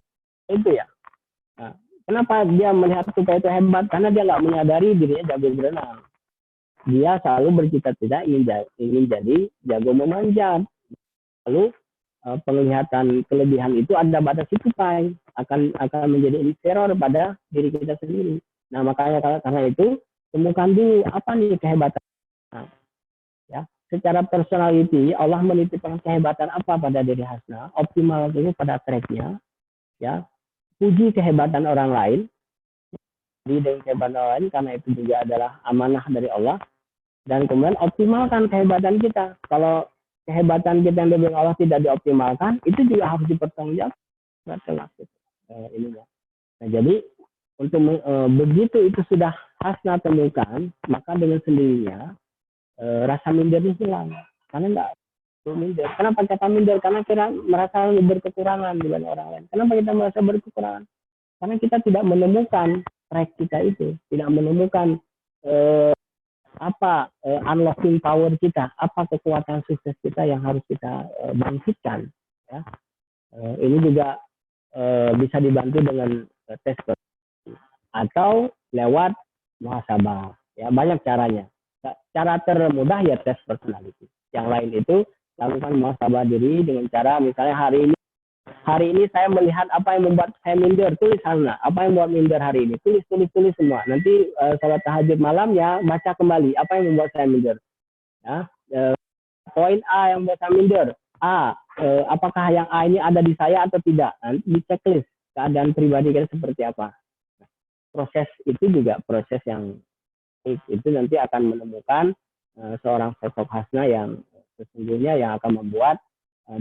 itu ya. Nah, kenapa dia melihat tupai itu hebat? Karena dia nggak menyadari dirinya jago berenang. Dia selalu bercita-cita ingin jadi jago memanjat. Lalu penglihatan kelebihan itu ada pada si tupai, akan menjadi inferior pada diri kita sendiri. Nah, makanya karena itu temukan dulu apa nih kehebatan. Nah, ya, secara personality Allah menitipkan kehebatan apa pada diri Hasna, optimal itu pada tracknya, ya. Puji kehebatan orang lain, dengan kehebatan orang lain karena itu juga adalah amanah dari Allah, dan kemudian optimalkan kehebatan kita. Kalau kehebatan kita yang diberi Allah tidak dioptimalkan, itu juga harus dipertanggungjawabkan. Ini ya. Nah, jadi untuk begitu itu sudah Hasna temukan, maka dengan sendirinya rasa mindernya hilang. Karena enggak minder. Kenapa kita minder? Karena kita merasa berkekurangan dibanding orang lain. Kenapa kita merasa berkekurangan? Karena kita tidak menemukan track kita itu, tidak menemukan unlocking power kita, apa kekuatan sukses kita yang harus kita bangkitkan. Ya. Ini juga bisa dibantu dengan tes atau lewat muhasabah. Ya, banyak caranya. Cara termudah ya tes personality. Yang lain itu lakukan muhasabah diri dengan cara misalnya hari ini saya melihat apa yang membuat saya minder, tulis sana. Apa yang membuat minder hari ini? Tulis semua. Nanti sholat tahajud malam ya baca kembali apa yang membuat saya minder. Ya, poin A yang membuat saya minder. Apakah yang A ini ada di saya atau tidak? Nanti di checklist keadaan pribadi kita seperti apa. Proses itu juga proses yang itu nanti akan menemukan seorang sosok Hasna yang sesungguhnya yang akan membuat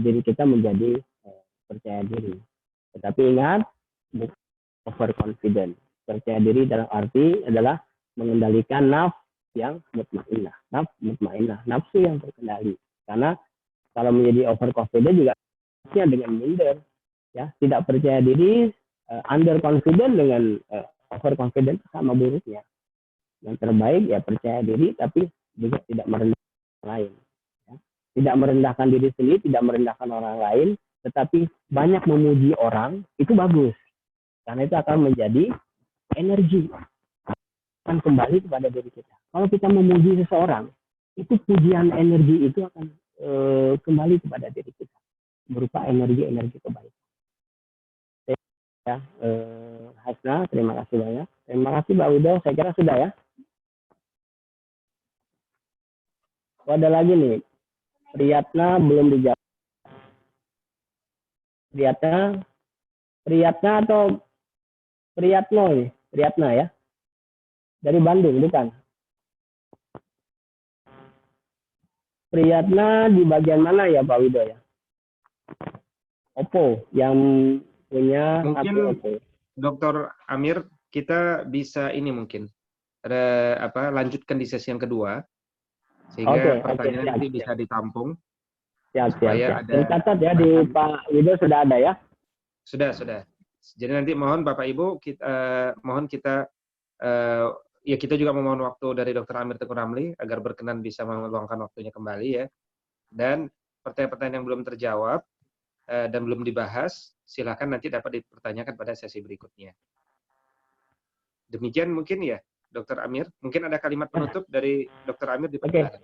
diri kita menjadi percaya diri. Tetapi ingat, bukan overconfident. Percaya diri dalam arti adalah mengendalikan nafsu yang mutmainnah. Nafsu yang terkendali. Karena kalau menjadi overconfident juga dengan minder, ya, tidak percaya diri, underconfident dengan overconfident sama buruknya. Yang terbaik ya percaya diri, tapi juga tidak merendahkan orang lain. Ya. Tidak merendahkan diri sendiri, tidak merendahkan orang lain, tetapi banyak memuji orang, itu bagus. Karena itu akan menjadi energi. Akan kembali kepada diri kita. Kalau kita memuji seseorang, itu pujian energi itu akan kembali kepada diri kita. Berupa energi-energi kebaikan. Ya, Hasna, terima kasih banyak. Terima kasih Mbak Udo, saya kira sudah ya. Ada lagi nih, Priyatna belum dijawab. Priyatna atau Priyatno nih? Priyatna ya? Dari Bandung, bukan? Priyatna di bagian mana ya Pak Wido ya? Oppo, yang punya Mungkin Oppo. Dr. Amir, kita bisa ini mungkin ada lanjutkan di sesi yang kedua sehingga pertanyaan nanti bisa ditampung. Siap. Ada tercatat ya di Pak Wido sudah ada ya? Sudah. Jadi nanti mohon Bapak Ibu kita juga memohon waktu dari Dr. Amir Teguh Ramli agar berkenan bisa meluangkan waktunya kembali ya. Dan pertanyaan-pertanyaan yang belum terjawab dan belum dibahas, silakan nanti dapat dipertanyakan pada sesi berikutnya. Demikian mungkin ya, Dr. Amir. Mungkin ada kalimat penutup dari Dr. Amir dipersilakan.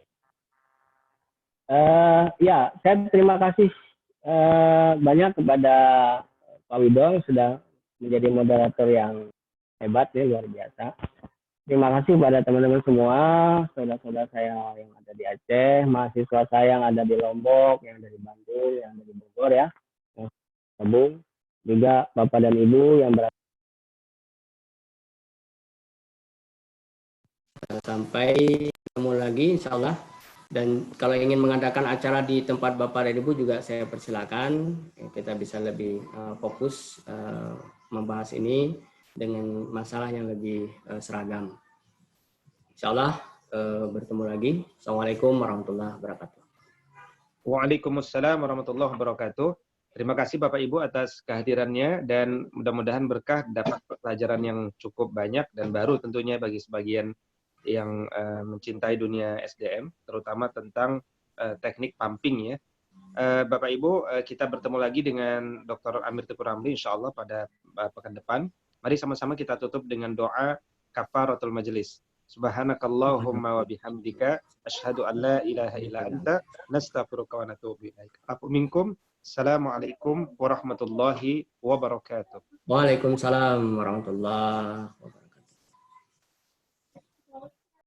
Ya, saya terima kasih banyak kepada Pak Wido sudah menjadi moderator yang hebat ya, luar biasa. Terima kasih kepada teman-teman semua, saudara-saudara saya yang ada di Aceh, mahasiswa saya yang ada di Lombok, yang dari Bandung, yang dari Bogor ya, yang gabung, juga Bapak dan Ibu yang berada. Sampai ketemu lagi insya Allah. Dan kalau ingin mengadakan acara di tempat Bapak dan Ibu juga saya persilakan. Kita bisa lebih fokus membahas ini dengan masalah yang lebih seragam. Insya Allah bertemu lagi. Assalamualaikum warahmatullahi wabarakatuh. Waalaikumsalam warahmatullahi wabarakatuh. Terima kasih Bapak Ibu atas kehadirannya dan mudah-mudahan berkah dapat pelajaran yang cukup banyak dan baru tentunya bagi sebagian yang mencintai dunia SDM, terutama tentang teknik pumping ya. Bapak Ibu, kita bertemu lagi dengan Dr. Amir Teguh Ramli insya Allah pada pekan depan. Mari sama-sama kita tutup dengan doa kafaratul majelis. Subhanakallahumma wa bihamdika asyhadu an la ilaha illa anta nastaghfiruka wa natubu ilaik. Afu minkum. Assalamualaikum warahmatullahi wabarakatuh. Waalaikumsalam warahmatullahi wabarakatuh.